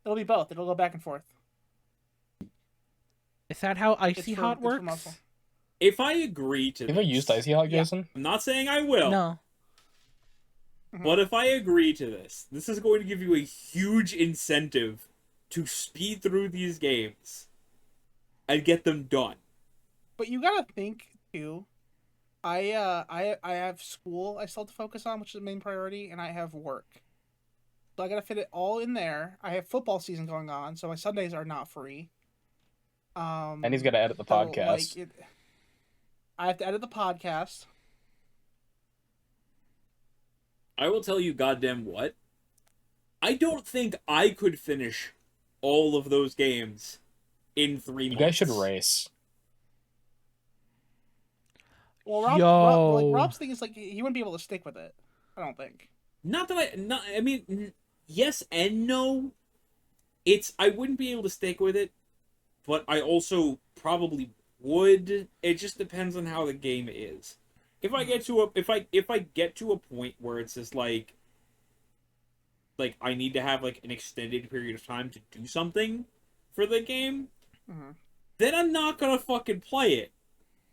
It'll be both. It'll go back and forth. Is that how icy hot works? If I agree to Have you ever used icy hot, Jason? I'm not saying I will. No. But if I agree to this is going to give you a huge incentive to speed through these games and get them done. But you gotta think too. I have school I still have to focus on, which is the main priority, and I have work. So I gotta fit it all in there. I have football season going on, so my Sundays are not free. And he's gotta edit the podcast. I have to edit the podcast. I will tell you goddamn what. I don't think I could finish all of those games in 3 months. You guys should race. Well, Rob's thing is like he wouldn't be able to stick with it. I don't think. I mean, yes and no. I wouldn't be able to stick with it, but I also probably would. It just depends on how the game is. If I get to a point where it's just like I need to have like an extended period of time to do something for the game, then I'm not gonna fucking play it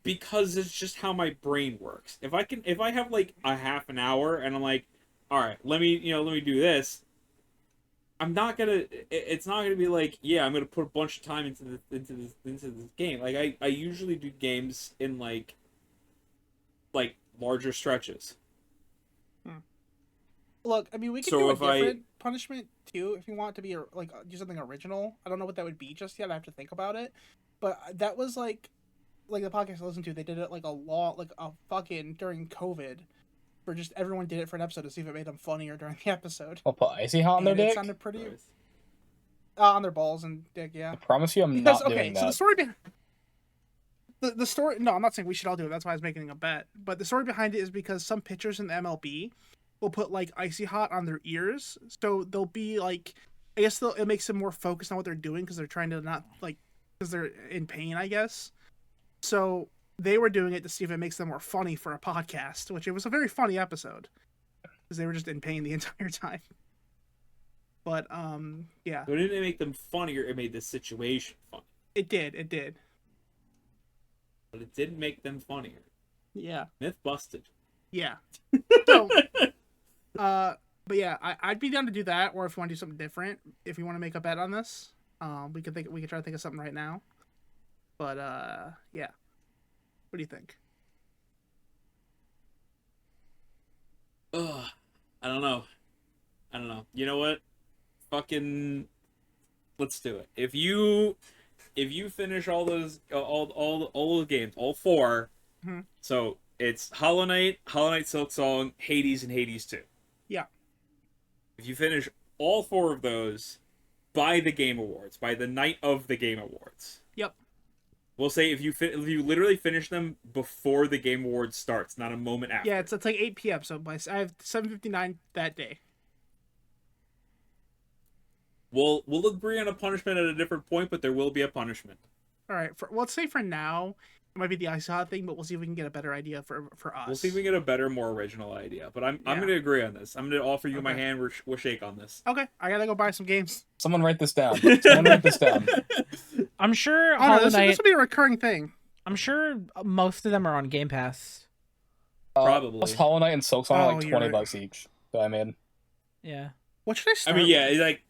because it's just how my brain works. If I have like a half an hour and I'm like, all right, let me do this. I'm not gonna. It's not gonna be like, yeah, I'm gonna put a bunch of time into this game. Like I usually do games in like larger stretches. Look, I mean, we could do a different punishment too if you want to be do something original. I don't know what that would be just yet. I have to think about it. But that was like the podcast I listened to. They did it like a fucking during COVID, where just everyone did it for an episode to see if it made them funnier during the episode. I'll put icy hot on their dick. It sounded pretty on their balls and dick. Yeah. I promise you, I'm not doing that. So the story behind the story. No, I'm not saying we should all do it. That's why I was making a bet. But the story behind it is because some pitchers in the MLB will put like icy hot on their ears, so they'll be like, I guess it makes them more focused on what they're doing because they're trying to not because they're in pain, I guess. So they were doing it to see if it makes them more funny for a podcast, which it was a very funny episode because they were just in pain the entire time. But yeah. So it didn't make them funnier; it made the situation funny. It did. But it didn't make them funnier. Yeah. Myth busted. Yeah. So, but yeah, I'd be down to do that, or if you want to do something different, if you want to make a bet on this, we could try to think of something right now. But yeah. What do you think? Ugh. I don't know. You know what? Fucking let's do it. If you finish all those all the games, all 4, so it's Hollow Knight, Silksong, Hades, and Hades 2. Yeah. If you finish all 4 of those by the Game Awards, by the night of the Game Awards. Yep. We'll say if you literally finish them before the Game Awards starts, not a moment after. Yeah, it's like 8 p.m. So I have 7:59 that day. We'll agree on a punishment at a different point, but there will be a punishment. All right. Let's say for now, it might be the ice hot thing, but we'll see if we can get a better idea for us. We'll see if we can get a better, more original idea. But I'm going to agree on this. I'm going to offer you my hand. We'll shake on this. Okay. I gotta go buy some games. Someone write this down. I'm sure Hollow Knight. This will be a recurring thing. I'm sure most of them are on Game Pass. Probably. Plus Hollow Knight and Silksong are like $20 each. So I mean. Yeah. What should I start? I mean, yeah, like.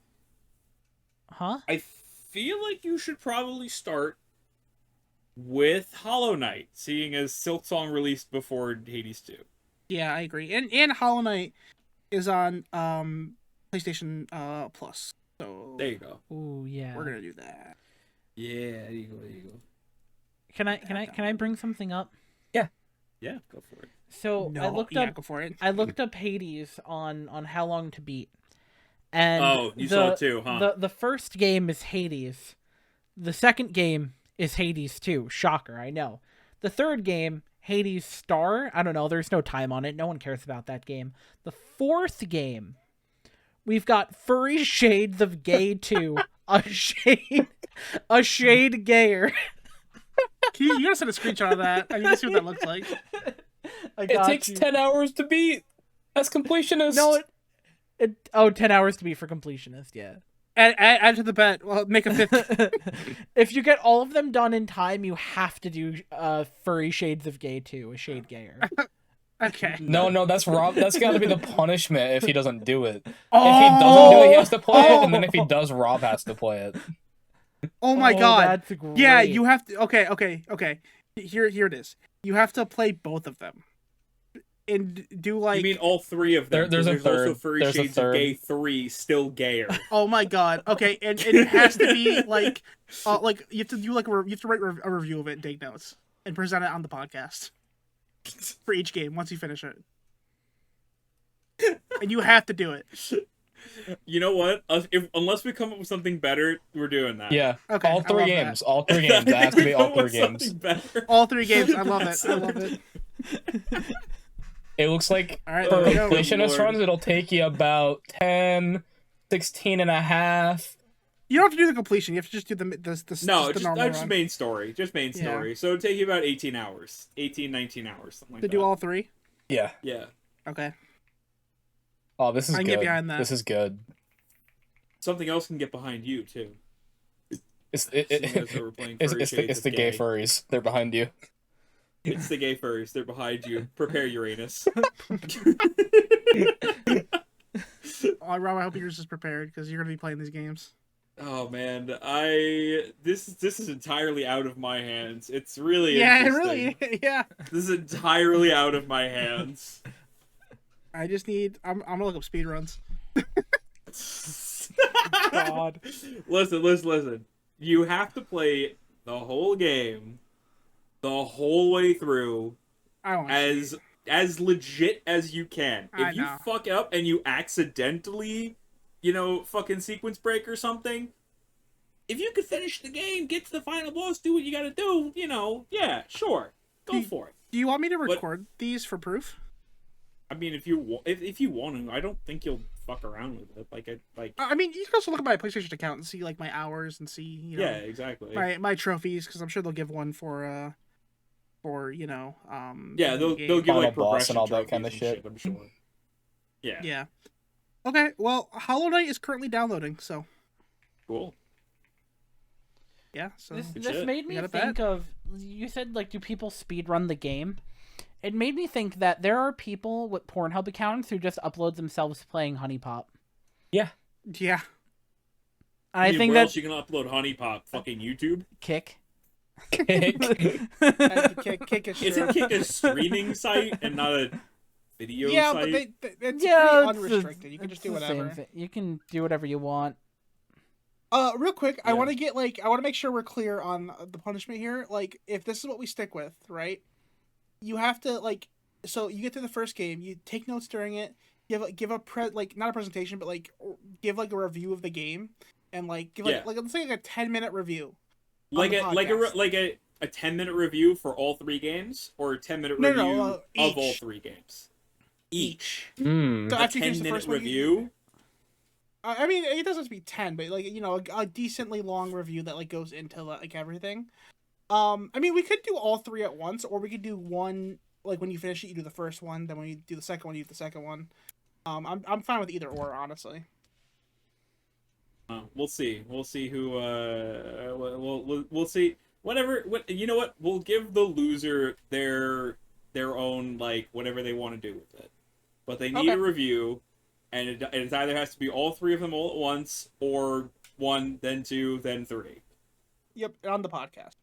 Huh? I feel like you should probably start with Hollow Knight, seeing as Silksong released before Hades 2. Yeah, I agree. And Hollow Knight is on PlayStation Plus. So There you go. Ooh, yeah. we're gonna do that. Yeah, there you go. There you go. Can I bring something up? Yeah, go for it. So No, I looked yeah, up go for it. I looked up Hades on how long to beat. And Oh, you saw it too, huh? The first game is Hades. The second game is Hades 2. Shocker, I know. The third game, Hades Star. I don't know. There's no time on it. No one cares about that game. The fourth game, we've got Furry Shades of Gay 2. a shade gayer. You gotta send a screenshot of that. I need to see what that looks like. It takes 10 hours to beat as completionist. No, 10 hours to beat for completionist, yeah. Add to the bet. Well, make a 50. If you get all of them done in time, you have to do Furry Shades of Gay 2, a shade gayer. Okay. No, that's Rob. That's got to be the punishment if he doesn't do it. Oh! If he doesn't do it, he has to play it, and then if he does, Rob has to play it. Oh my god. That's great. Yeah, you have to. Okay. Here it is. You have to play both of them. And do like. You mean all three of them? There's a third. Also Furry There's a Shades third. of Gay 3, still gayer. Oh my god. Okay, and it has to be like you have to do like you have to write a review of it and take notes and present it on the podcast for each game once you finish it. And you have to do it. You know what? Unless we come up with something better, we're doing that. Yeah. Okay, All I three love games. that. All 3 games. That has to be all 3 games. All 3 games. I love it. I love it. It looks like All right, for there we go. completionist Lord. runs, it'll take you about 10, 16 and a half. You don't have to do the completion. You have to just do the No, just the normal just run. main story. Just main Yeah. story. So it'd take you about 18 hours. 18, 19 hours, something like To that. do all 3. Yeah. Yeah. Okay. Oh, this is I can good. get behind that. This is good. Something else can get behind you, too. It's Seeing as we're playing it's Furry Shades the of gay Gay. furries. They're behind you. It's the gay furries. They're behind you. Prepare Uranus. Oh, Rob, I hope yours is prepared because you're gonna be playing these games. Oh man, this is entirely out of my hands. It's really Yeah, interesting. really. Yeah. This is entirely out of my hands. I just need. I'm gonna look up speedruns. God. Listen. You have to play the whole game, the whole way through, I don't. as legit as you can. I If you know. fuck up and you accidentally, fucking sequence break or something, if you could finish the game, get to the final boss, do what you gotta do, yeah, sure, go for it. Do you want me to record these for proof? I mean, if you want to, I don't think you'll fuck around with it. I mean, you can also look at my PlayStation account and see like my hours and see Yeah, exactly. my trophies because I'm sure they'll give one for Yeah, they'll game. give Final like boss progression and all that kind of trophies and shit. I'm sure. Yeah. Yeah. Okay, well, Hollow Knight is currently downloading, so Cool. yeah. So This Good shit. made me You got a think of, you said like, do people speed run the game? It made me think that there are people with Pornhub accounts who just upload themselves playing Honey Pop. yeah. And I mean, think where that else you can upload Honey Pop? Fucking YouTube? Kick. Kick is Isn't Kick a streaming site and not a video yeah, site? but it's Yeah, pretty unrestricted. You can just do it's the same whatever. thing. You can do whatever you want. Real quick, I Yeah. want to make sure we're clear on the punishment here. Like, if this is what we stick with, right? You have to so you get to the first game, you take notes during it, give not a presentation, but give a review of the game, and give let's say a 10-minute review. Like on a the like podcast. a 10-minute review for all 3 games, or a 10-minute No, review of each. all 3 games? Each. Hmm. So A after you finish the 10-minute first one, review. I mean, it doesn't have to be 10, but a decently long review that goes into everything. I mean, we could do all 3 at once, or we could do one. When you finish it, you do the first one. Then when you do the second one, you do the second one. I'm fine with either or, honestly. We'll see. We'll see who. We'll see. Whatever. You know what? We'll give the loser their own whatever they want to do with it. But they need Okay. a review, and it either has to be all 3 of them all at once, or 1, then 2, then 3 Yep, on the podcast.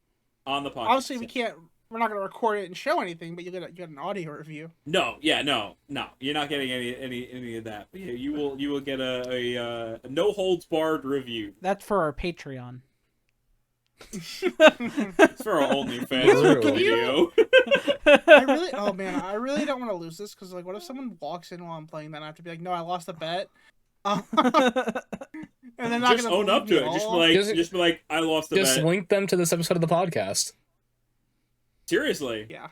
on the podcast. Obviously, we can't we're not gonna record it and show anything, but you get an audio review. No, yeah, no. You're not getting any of that. But yeah, you will get a no holds barred review. That's for our Patreon. It's for our OnlyFans video. I really don't want to lose this because like, what if someone walks in while I'm playing? Then I have to be like, no, I lost a bet. And then Just own up to it. Just be like, I lost a bet. Just link them to this episode of the podcast. Seriously. Yeah.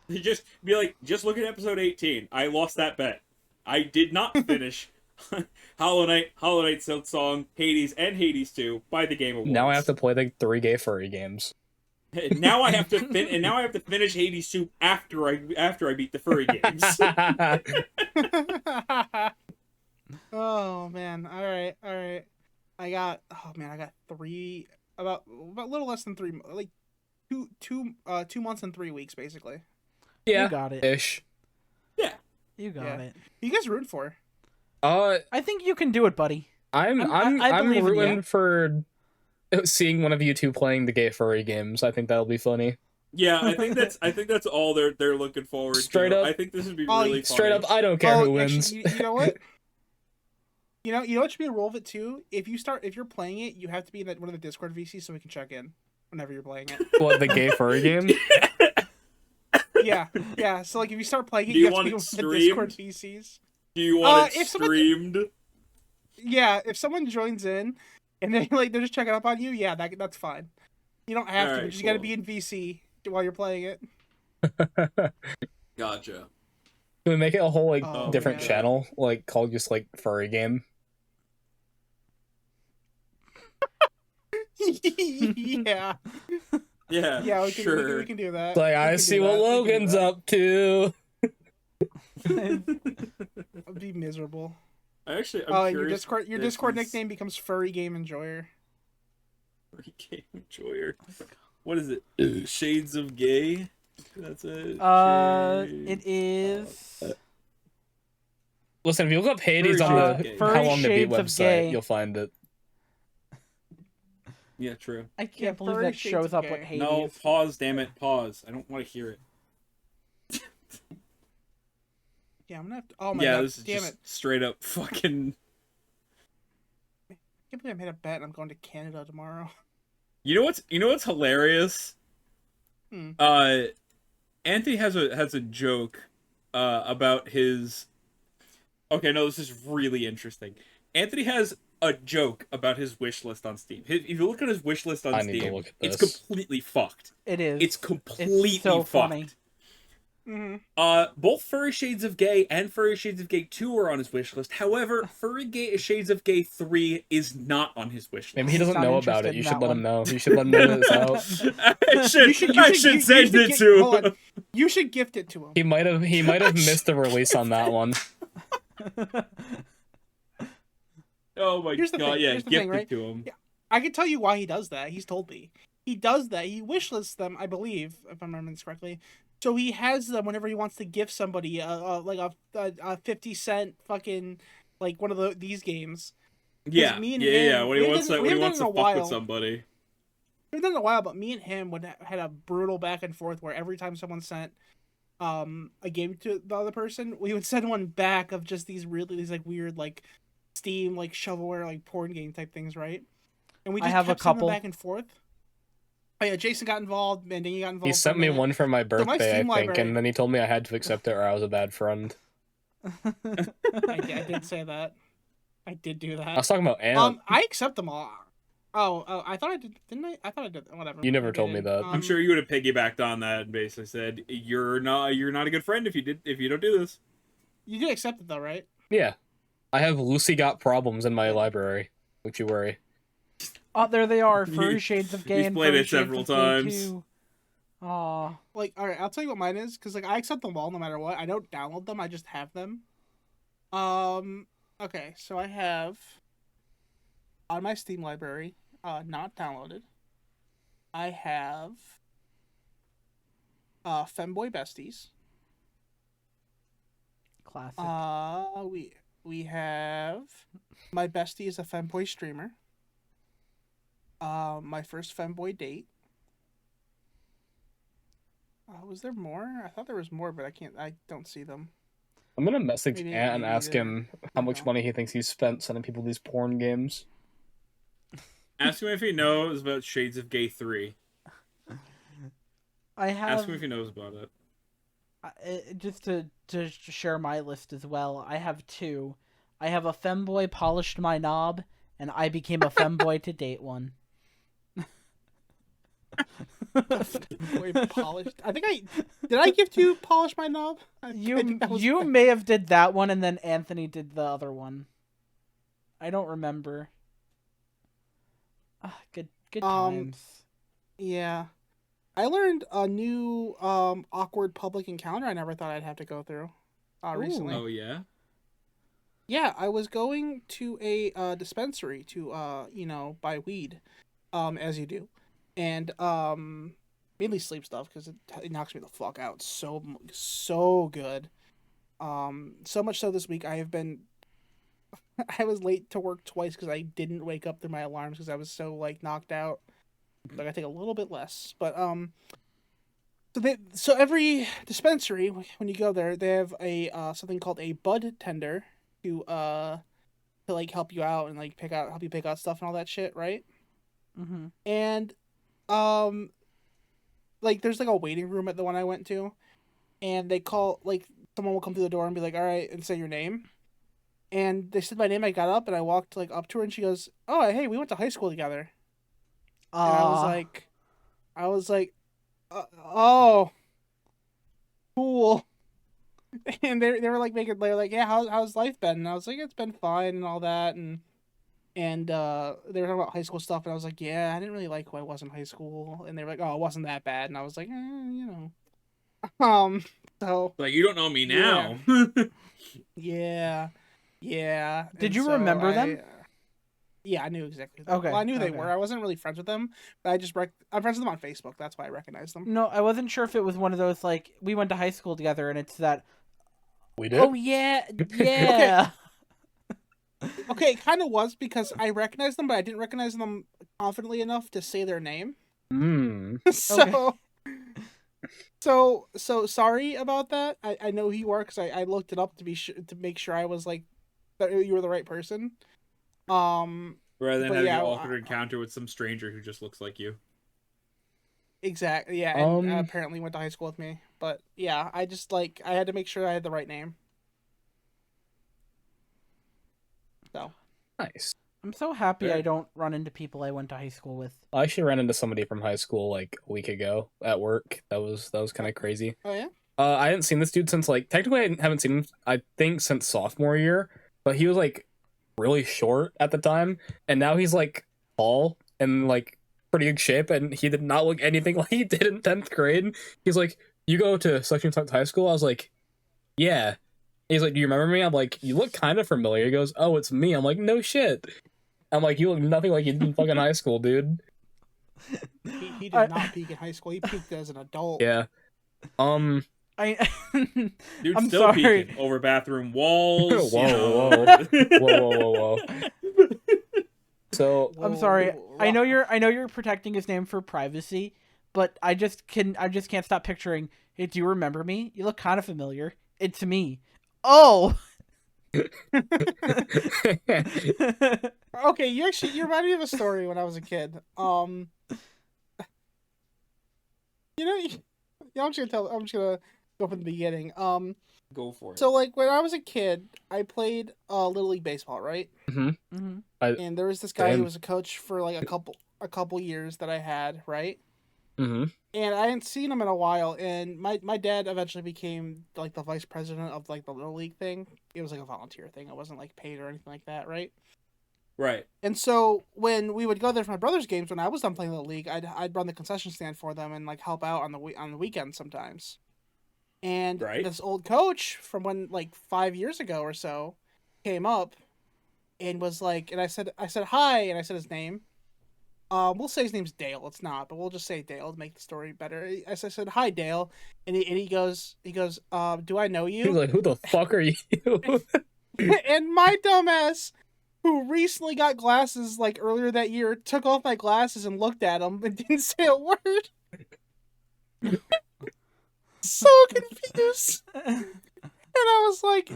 You just be like, just look at episode 18. I lost that bet. I did not finish Hollow Knight Silk Song, Hades, and Hades 2 by the Game Awards. Now I have to play the 3 gay furry games. Now I have to finish Hades 2 after I beat the furry games. Oh man! All right. I got 3 about a little less than 3, like 2 months and 3 weeks basically. Yeah, you got it. Ish. Yeah, you got it. Who you guys rooting for? I think you can do it, buddy. I'm believe in rooting you. for seeing one of you two playing the gay furry games. I think that'll be funny. yeah. I think that's all they're looking forward Straight to. up. I think this would be really funny. Straight up, I don't care who wins. Actually, you know what? You know what should be a rule of it too? If you're playing it, you have to be in one of the Discord VCs so we can check in whenever you're playing it. What, the gay furry game? Yeah. So like, if you start playing it, Do you you have to be want in it one of the Discord VCs. Do you want it if someone- streamed? Yeah, if someone joins in and they're just checking up on you, yeah, that's fine. You don't have to, Alright, but you just gotta cool. be in VC while you're playing it. Gotcha. Can we make it a whole like Oh, different man. channel, like called just like furry game? Yeah, Yeah. we sure. can do that. It's like, We I can see do what that. We can do Logan's that. up to. I'd be miserable. I'm And curious. your if Discord he's nickname becomes Furry Game Enjoyer. Furry Game Enjoyer. What is it? Shades of Gay. That's it. It is. Listen, if you look up Hades Furry on Shades the of How Gay. Long to Beat Shades of website, Gay. you'll find it. Yeah, true. I can't Yeah, believe Furry that Shades shows of up Gay. with Hades. No, pause, damn it, pause. I don't want to hear it. Yeah, I'm gonna have to. Oh my Yeah, god! this is Damn just it! straight up fucking. I can't believe I made a bet. And I'm going to Canada tomorrow. You know what's hilarious? Hmm. Anthony has a joke about his. Okay, no, this is really interesting. Anthony has a joke about his wish list on Steam. If you look at his wish list on I need to Steam, look at it's this. completely fucked. It is. It's completely so fucked. funny. Mm-hmm. Both Furry Shades of Gay and Furry Shades of Gay 2 are on his wish list. However, Shades of Gay 3 is not on his wish list. Maybe he He's doesn't not know about interested it. You in should that let him one. know. You should let him know this out. I should send it hold to on. You should gift it to him. He might have missed the release on that one. Oh my Here's the god, thing, yeah, here's the gift thing, it right? to him. Yeah. I can tell you why he does that. He's told me. He does that. He wishlists them, I believe, if I'm remembering this correctly. So he has them whenever he wants to gift somebody like a 50-cent fucking like one of these games. Yeah, me and yeah. him- When he we wants haven't done it to in a fuck with while. somebody. We've done it a while, but me and him had a brutal back and forth where every time someone sent a game to the other person, we would send one back of just these like weird like Steam like shovelware like porn game type things, right? And we I just have a kept sending couple. them back and forth. Oh yeah, Jason got involved, and then you got involved. He for a sent me minute. one for my my birthday, I Steam think, library- and then he told me I had to accept it or I was a bad friend. I did say that. I did do I that. was talking about Ant. I accept them all. Oh, I thought I did, didn't I? I thought I did. Whatever. You never Maybe I told me did. that. I'm sure you would have piggybacked on that and basically said, You're not a good friend if you don't do this. You did accept it though, right? Yeah. I have Lucy Got Problems in my library. Don't you worry. Oh, there they are. You- Furry Shades of Gay you've and played Furry it several Shades of Gay times. 2. Aw. Like, all right, I'll tell you what mine is, because like I accept them all no matter what. I don't download them; I just have them. Okay, so I have on my Steam library, not downloaded. I have Femboy Besties. Classic. We have my bestie is a femboy streamer. My first femboy date. Was there more? I thought there was more, but I don't see them. I'm gonna message Maybe- Ant and maybe ask him how much no. money he thinks he's spent sending people these porn games. Ask him if he knows about Shades of Gay 3. I have Ask him if he knows about it. just to share my list as well. I have 2. I have a femboy polished my knob, and I became a femboy to date one. Boy, polished. I think I give you polish my knob. I think that was- You may have did that one, and then Anthony did the other one. I don't remember. Good times. Yeah. I learned a new awkward public encounter I never thought I'd have to go through recently. Oh, yeah? Yeah, I was going to a dispensary to buy weed, as you do. And mainly sleep stuff because it knocks me the fuck out so good. So much so this week I was late to work twice because I didn't wake up through my alarms because I was so like knocked out. So I gotta take a little bit less, but so every dispensary when you go there they have a something called a bud tender to like help you out and like help you pick out stuff and all that shit, right? Mm-hmm. And like there's like a waiting room at the one I went to, and they call like someone will come through the door and be like, all right, and say your name. And they said my name. I got up and I walked like up to her, and she goes, "Oh, hey, we went to high school together." And I was like, "Oh, cool." And they were like "Yeah, how's life been?" And I was like, "It's been fine and all that." And they were talking about high school stuff, and I was like, "Yeah, I didn't really like who I was in high school." And they were like, "Oh, it wasn't that bad." And I was like, So Like, you don't know me now. yeah. Did And you so remember them? Yeah, I knew exactly. Okay, Well, I knew they okay. were. I wasn't really friends with them, but I'm friends with them on Facebook. That's why I recognize them. No, I wasn't sure if it was one of those like we went to high school together, and it's that. We did. Oh yeah, yeah. Okay, it kind of was because I recognized them, but I didn't recognize them confidently enough to say their name. Hmm. So sorry about that. I know who you are because I looked it up to make sure I was like that you were the right person. Rather than But having yeah, an awkward encounter with some stranger who just looks like you. Exactly. Yeah, and apparently went to high school with me. But yeah, I just I had to make sure I had the right name. So Nice. I'm so happy Fair. I don't run into people I went to high school with. I actually ran into somebody from high school like a week ago at work. That was kind of crazy. oh yeah. I hadn't seen this dude since like technically I haven't seen him I think since sophomore year, but he was like really short at the time, and now he's like tall and like pretty good shape, and he did not look anything like he did in 10th grade. He's like, "You go to such and such high school?" I was like, "Yeah." He's like, "Do you remember me?" I'm like, "You look kind of familiar." He goes, "Oh, it's me." I'm like, "No shit." I'm like, "You look nothing like you did in fucking high school, dude." He did not peak in high school. He peaked as an adult. Yeah. I Dude's I'm still sorry. peeking over bathroom walls. Whoa. Whoa. So I'm sorry. I know you're protecting his name for privacy, but I just can't stop picturing. Hey, do you remember me? You look kind of familiar. It's me. Oh. Okay, you reminded me of a story when I was a kid. I'm just gonna go from the beginning. Go for it. So like when I was a kid, I played Little League baseball, right? Mm-hmm. And there was this guy Same. who was a coach for like a couple years that I had, right? Mm-hmm. And I hadn't seen him in a while, and my dad eventually became like the vice president of like the Little League thing. It was like a volunteer thing. It wasn't like paid or anything like that, right? Right. And so when we would go there for my brother's games, when I was done playing Little League, I'd run the concession stand for them and like help out on the weekends sometimes. And Right. this old coach from when like 5 years ago or so came up and was like, and I said hi, and I said his name. We'll say his name's Dale. It's not, but we'll just say Dale to make the story better. I said, "Hi, Dale," and he goes, "Do I know He's you?" like, "Who the fuck are you?" And my dumbass, who recently got glasses like earlier that year, took off my glasses and looked at them and didn't say a word. So confused. And I was like,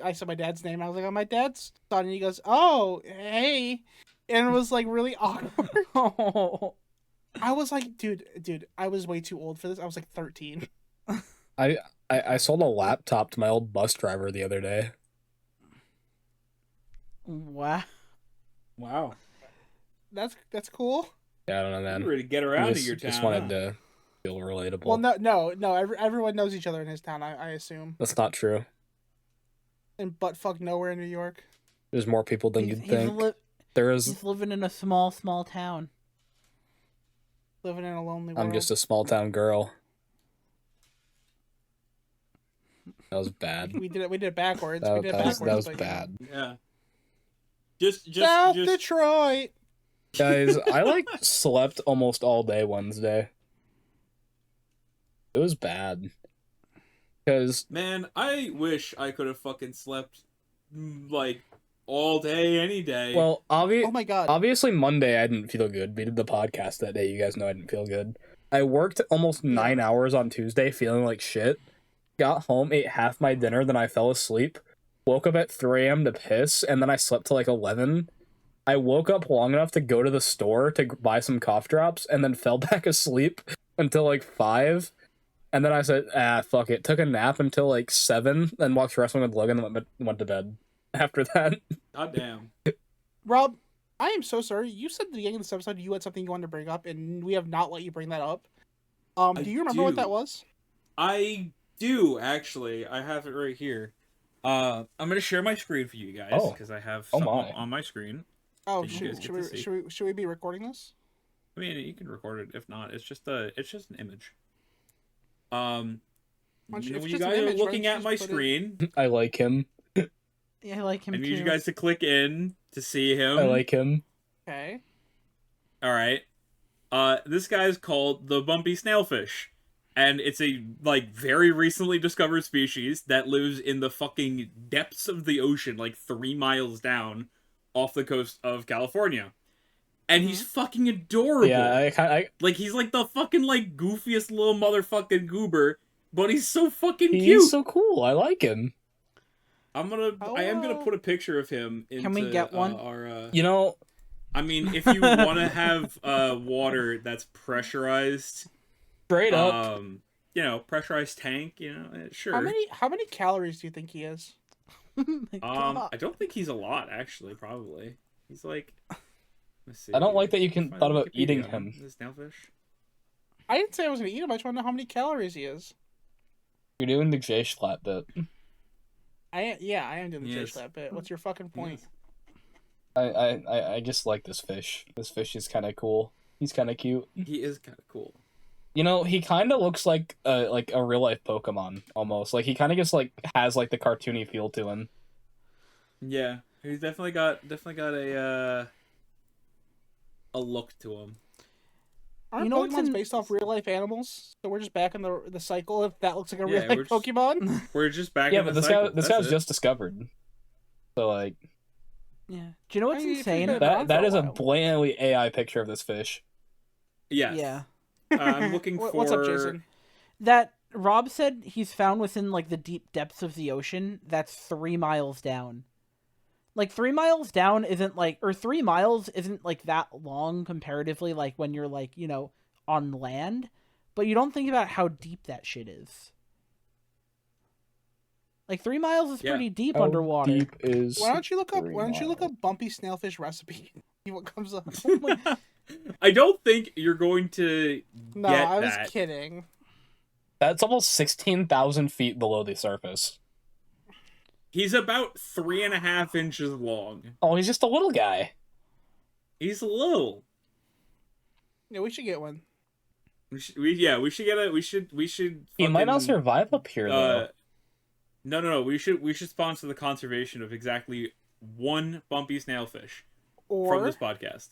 I said my dad's name. I was like, I'm my dad's son. And he goes, oh, hey. And it was like really awkward. Oh. I was like, dude, I was way too old for this. I was like 13. I sold a laptop to my old bus driver the other day. Wow. Wow. That's cool. Yeah, I don't know, man. You were to get around to your town. Just wanted to feel relatable. Well, no. Everyone knows each other in his town. I assume. That's not true. And buttfuck nowhere in New York. There's more people than you'd think. There is. He's living in a small town. Living in a lonely world. I'm just a small town girl. That was bad. We did it backwards. That was but, bad. Yeah. Just South Detroit. Guys, I slept almost all day Wednesday. It was bad. Because man, I wish I could have fucking slept all day, any day. well, Oh my god. obviously Monday I didn't feel good. We did the podcast that day. You guys know I didn't feel good. I worked almost 9 hours on Tuesday feeling like shit. Got home, ate half my dinner, then I fell asleep. Woke up at 3 a.m. to piss, and then I slept till 11. I woke up long enough to go to the store to buy some cough drops, and then fell back asleep until 5. And then I said, fuck it. Took a nap until 7, then watched wrestling with Logan, and went to bed after that. God damn. Rob, I am so sorry. You said at the beginning of this episode you had something you wanted to bring up, and we have not let you bring that up. Do you remember what that was? I do, actually. I have it right here. I'm gonna share my screen for you guys because I have something on my screen. Oh, so should we be recording this? I mean, you can record it. If not, it's just an image. When you guys are looking at my screen, I like him. Yeah, I like him I too. need you guys to click in to see him. I like him. Okay. All right. This guy's called the Bumpy Snailfish. And it's a, very recently discovered species that lives in the fucking depths of the ocean, 3 miles down off the coast of California. And he's fucking adorable. Yeah, he's the fucking, goofiest little motherfucking goober, but he's so fucking cute. He's so cool. I like him. I am gonna put a picture of him into Can we get one? Our, I mean, if you want to have water that's pressurized... Straight up. Pressurized tank, sure. How many calories do you think he has? I don't think he's a lot, actually, probably. He's let's see. I don't like that you can thought about eating him. This snailfish. I didn't say I was gonna eat him, I just want to know how many calories he is. You're doing the J Schlatt bit. I am doing the J Schlatt bit. What's your fucking point? I just like this fish. This fish is kinda cool. He's kinda cute. He is kinda cool. He kind of looks like a real life Pokemon almost. He kind of just has the cartoony feel to him. Yeah, he's definitely got a look to him. Aren't Pokemon's based off real life animals? So we're just back in the cycle. If that looks like a real life Pokemon, we're just back. Yeah, in but the this cycle. guy was just discovered. So yeah. Do you know what's insane? That is a blatantly AI picture of this fish. Yes. Yeah. I'm looking for... What's up, Jason? That Rob said he's found within the deep depths of the ocean. That's 3 miles down. 3 miles down isn't or 3 miles isn't that long comparatively. When you're on land, but you don't think about how deep that shit is. 3 miles is pretty deep underwater. Deep is Why don't you look up Bumpy Snailfish recipe? See what comes up. I don't think you're going to No, get I was that. kidding. That's almost 16,000 feet below the surface. He's about 3.5 inches long. Oh, he's just a little guy. He's little. Yeah, we should get one. We should get a. We should. He might not survive up here though. No. We should sponsor the conservation of exactly one Bumpy Snailfish from this podcast.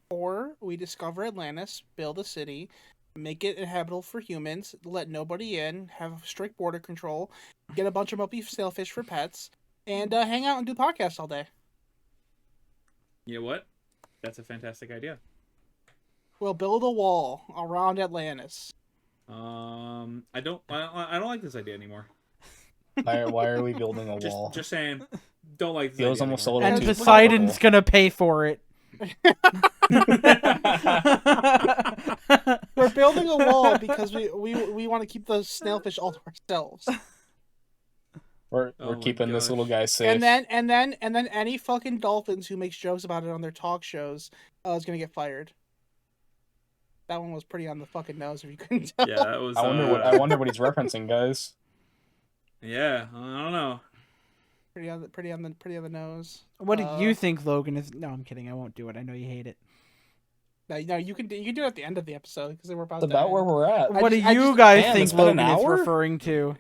Or we discover Atlantis, build a city, make it inhabitable for humans, let nobody in, have strict border control, get a bunch of Bumpy Snailfish for pets, and hang out and do podcasts all day. You know what? That's a fantastic idea. We'll build a wall around Atlantis. I don't like this idea anymore. Why are we building a wall? Just saying, don't like this Feels idea almost anymore. a little And too Poseidon's political. gonna pay for it. We're building a wall because we want to keep the snailfish all to ourselves. We're Oh my keeping this gosh. little guy safe. And then any fucking dolphins who makes jokes about it on their talk shows is gonna get fired. That one was pretty on the fucking nose, if you couldn't tell. Yeah, that was. I wonder what he's referencing, guys. Yeah, I don't know. Pretty on the nose. What do you think, Logan? Is no, I'm kidding. I won't do it. I know you hate it. No, you can do it at the end of the episode because we're about It's to about end. where we're at. What do I you just- guys Damn, think it's been an Logan is hour? referring to?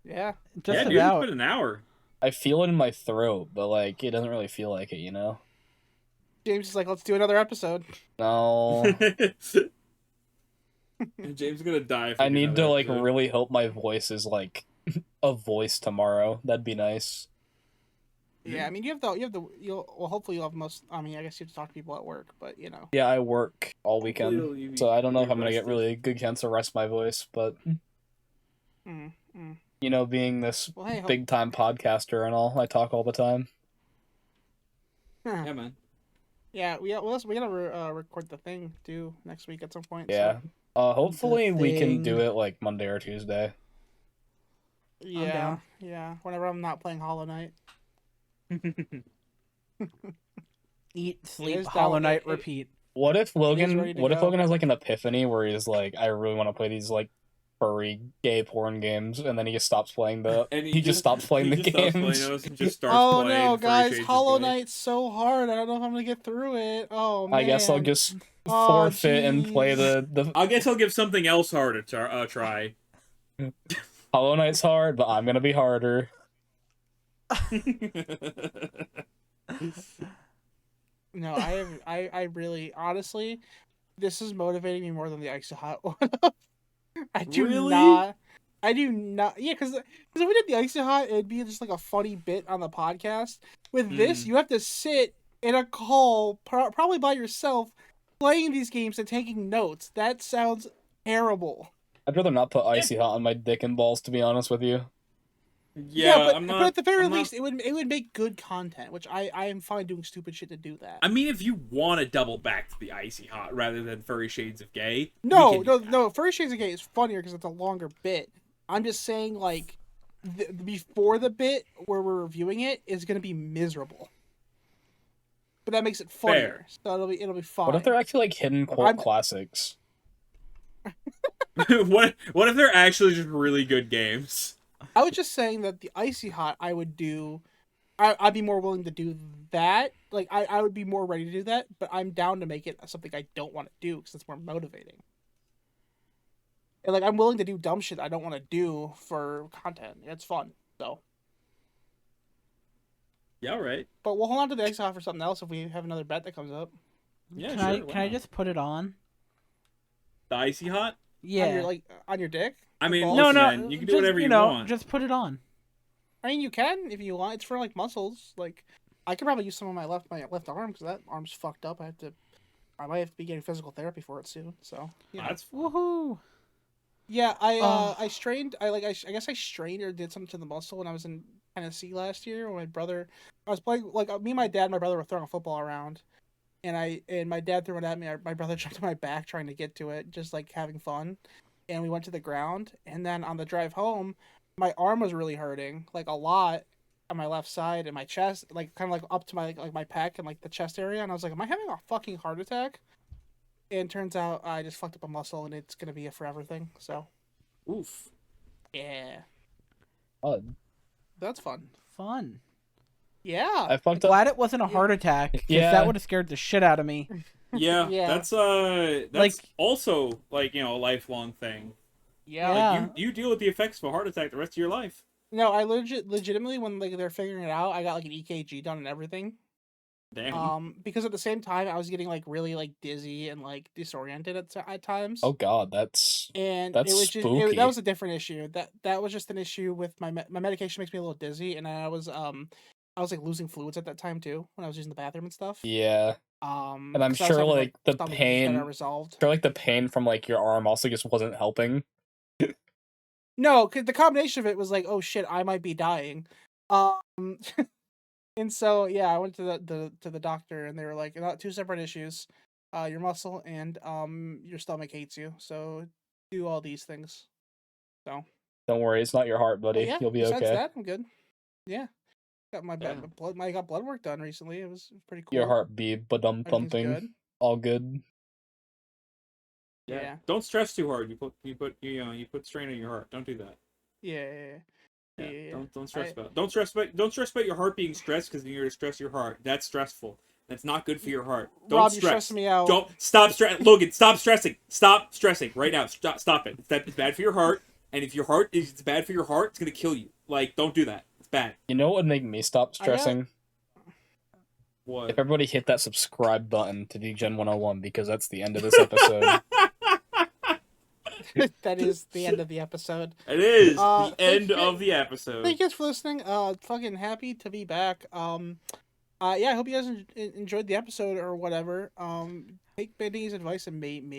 Yeah. Just Yeah, dude, about. it's been an hour. I feel it in my throat, but like it doesn't really feel like it, you know? James is like, let's do another episode. No. James is gonna die. If we I do need to another like episode. really hope my voice is like a voice tomorrow. That'd be nice. Yeah, I mean hopefully you'll have most. I mean, I guess you have to talk to people at work, but you know. Yeah, I work all Hopefully weekend, you'll be- so I don't know if you'll I'm be gonna get rested. really good chance to rest my voice. But you know, being this Well, hey, big time podcaster and all, I talk all the time. Yeah, man. Yeah, we gotta record the thing too next week at some point. Yeah. So. Hopefully we can do thing. it like Monday or Tuesday. Yeah. down. Yeah. Whenever I'm not playing Hollow Knight. Eat, sleep, is Hollow down- Knight, it- repeat. What if Logan? ready to What if go. Logan has like an epiphany where he's like, I really want to play these like furry gay porn games, and then he just stops playing the. And he just stops playing the he just stops games. playing those and just starts Oh playing no, Furry guys! Shades of Hollow Grey. Knight's so hard. I don't know if I'm gonna get through it. Oh man. I guess I'll just Oh, forfeit and play jeez. the I guess I'll give something else hard to try. Hollow Knight's hard, but I'm gonna be harder. No, I really, honestly, this is motivating me more than the Icy Hot one. I do Really? not. Yeah, because if we did the Icy Hot, it'd be just like a funny bit on the podcast. With this, you have to sit in a call, probably by yourself, playing these games and taking notes. That sounds terrible. I'd rather not put icy hot on my dick and balls, to be honest with you. Yeah, but at the very I'm not- least, it would make good content, which I am fine doing stupid shit to do that. I mean, if you want to double back to the Icy Hot rather than Furry Shades of Gay, No, we can do that. no. Furry Shades of Gay is funnier because it's a longer bit. I'm just saying, like, before the bit where we're reviewing it is going to be miserable. But that makes it funnier, so it'll be fine. What if they're actually like hidden cult I'm- classics? what if they're actually just really good games? I was just saying that the Icy Hot I would do. I'd be more willing to do that. Like, I would be more ready to do that, but I'm down to make it something I don't want to do because it's more motivating. And, like, I'm willing to do dumb shit I don't want to do for content. It's fun, so. Yeah, right. But we'll hold on to the Icy Hot for something else if we have another bet that comes up. Yeah, Can sure. I why can I not? just put it on? The Icy Hot? Yeah. On your dick? I mean, balls? no, listen, no. man, you can do just, whatever you know, want. Just put it on. I mean, you can if you want. It's for like muscles. Like, I could probably use some of my left arm because that arm's fucked up. I might have to be getting physical therapy for it soon. So you know. That's Woohoo! Yeah, I strained. I guess I strained or did something to the muscle when I was in Tennessee last year. When I was playing, like, me and my dad and my brother were throwing a football around, and my dad threw it at me. My brother jumped on my back trying to get to it, just like having fun, and we went to the ground. And then on the drive home, my arm was really hurting, like a lot, on my left side and my chest, like kind of like up to my my pec and like the chest area. And I was like, am I having a fucking heart attack? And turns out I just fucked up a muscle, and it's gonna be a forever thing. So, oof. yeah, That's that's fun. Fun. Yeah, I fucked up. Glad it wasn't a heart attack. 'Cause Yeah. that would have scared the shit out of me. Yeah, Yeah. that's Like- also like, you know, a lifelong thing. yeah. Yeah. Like you deal with the effects of a heart attack the rest of your life. No, I legitimately when like they're figuring it out, I got like an EKG done and everything. Damn. Because at the same time, I was getting like really like dizzy and like disoriented at times. Oh god, that's And that's it was just spooky. that was a different issue. That was just an issue with my medication makes me a little dizzy, and I was like losing fluids at that time too when I was using the bathroom and stuff. yeah. And I'm 'cause I was sure having, like the stomach issues that pain, are resolved. sure like the pain from like your arm also just wasn't helping. No, cause the combination of it was like, oh shit, I might be dying. And so yeah, I went to the doctor, and they were like, two separate issues, your muscle and your stomach hates you, so do all these things. So Don't worry, it's not your heart, buddy. yeah, You'll be besides okay. that, I'm good. Yeah, got my Yeah. I got blood work done recently. It was pretty cool. Your heart be badum Everything's thumping. good. All good. Yeah. Don't stress too hard. You put strain on your heart. Don't do that. Yeah. Don't stress about. Don't stress about your heart being stressed, because you're gonna stress your heart. That's stressful. That's not good for your heart. Don't Rob, stress. you're stressing me out. Don't stop stress. Logan, stop stressing. Stop stressing right now. Stop it. It's bad for your heart. And if your heart is bad for your heart, it's gonna kill you. Like, don't do that. It's bad. You know what would make me stop stressing? What? If everybody hit that subscribe button to Degen 101, because that's the end of this episode. That is the end of the episode. It is the end of the episode. Thank you guys for listening. Fucking happy to be back. Yeah, I hope you guys enjoyed the episode or whatever. Take Benny's advice and maybe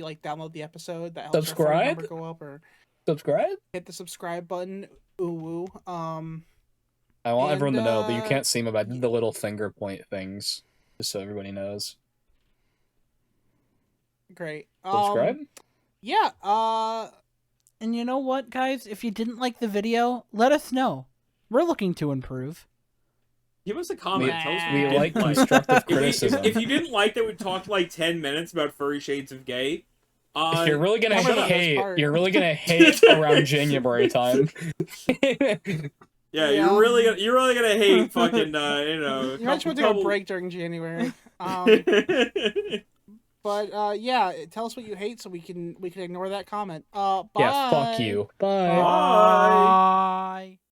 like download the episode. That helps Subscribe? our phone number go up, or Subscribe? hit the subscribe button. Ooh woo. I want And, everyone to know, but you can't see me, but I did the little finger point things, just so everybody knows. Great. Subscribe? Yeah. And you know what, guys? If you didn't like the video, let us know. We're looking to improve. Give us a comment. Tell us what We you didn't like constructive If criticism. you didn't like that we talked like 10 minutes about furry shades of gay, If you're really gonna Comment on this hate, part. you're really gonna hate around January time. yeah, Yeah. you're really gonna hate fucking You might want to take a break during January. But yeah, tell us what you hate so we can ignore that comment. Bye. Yeah, fuck you. Bye. Bye. Bye.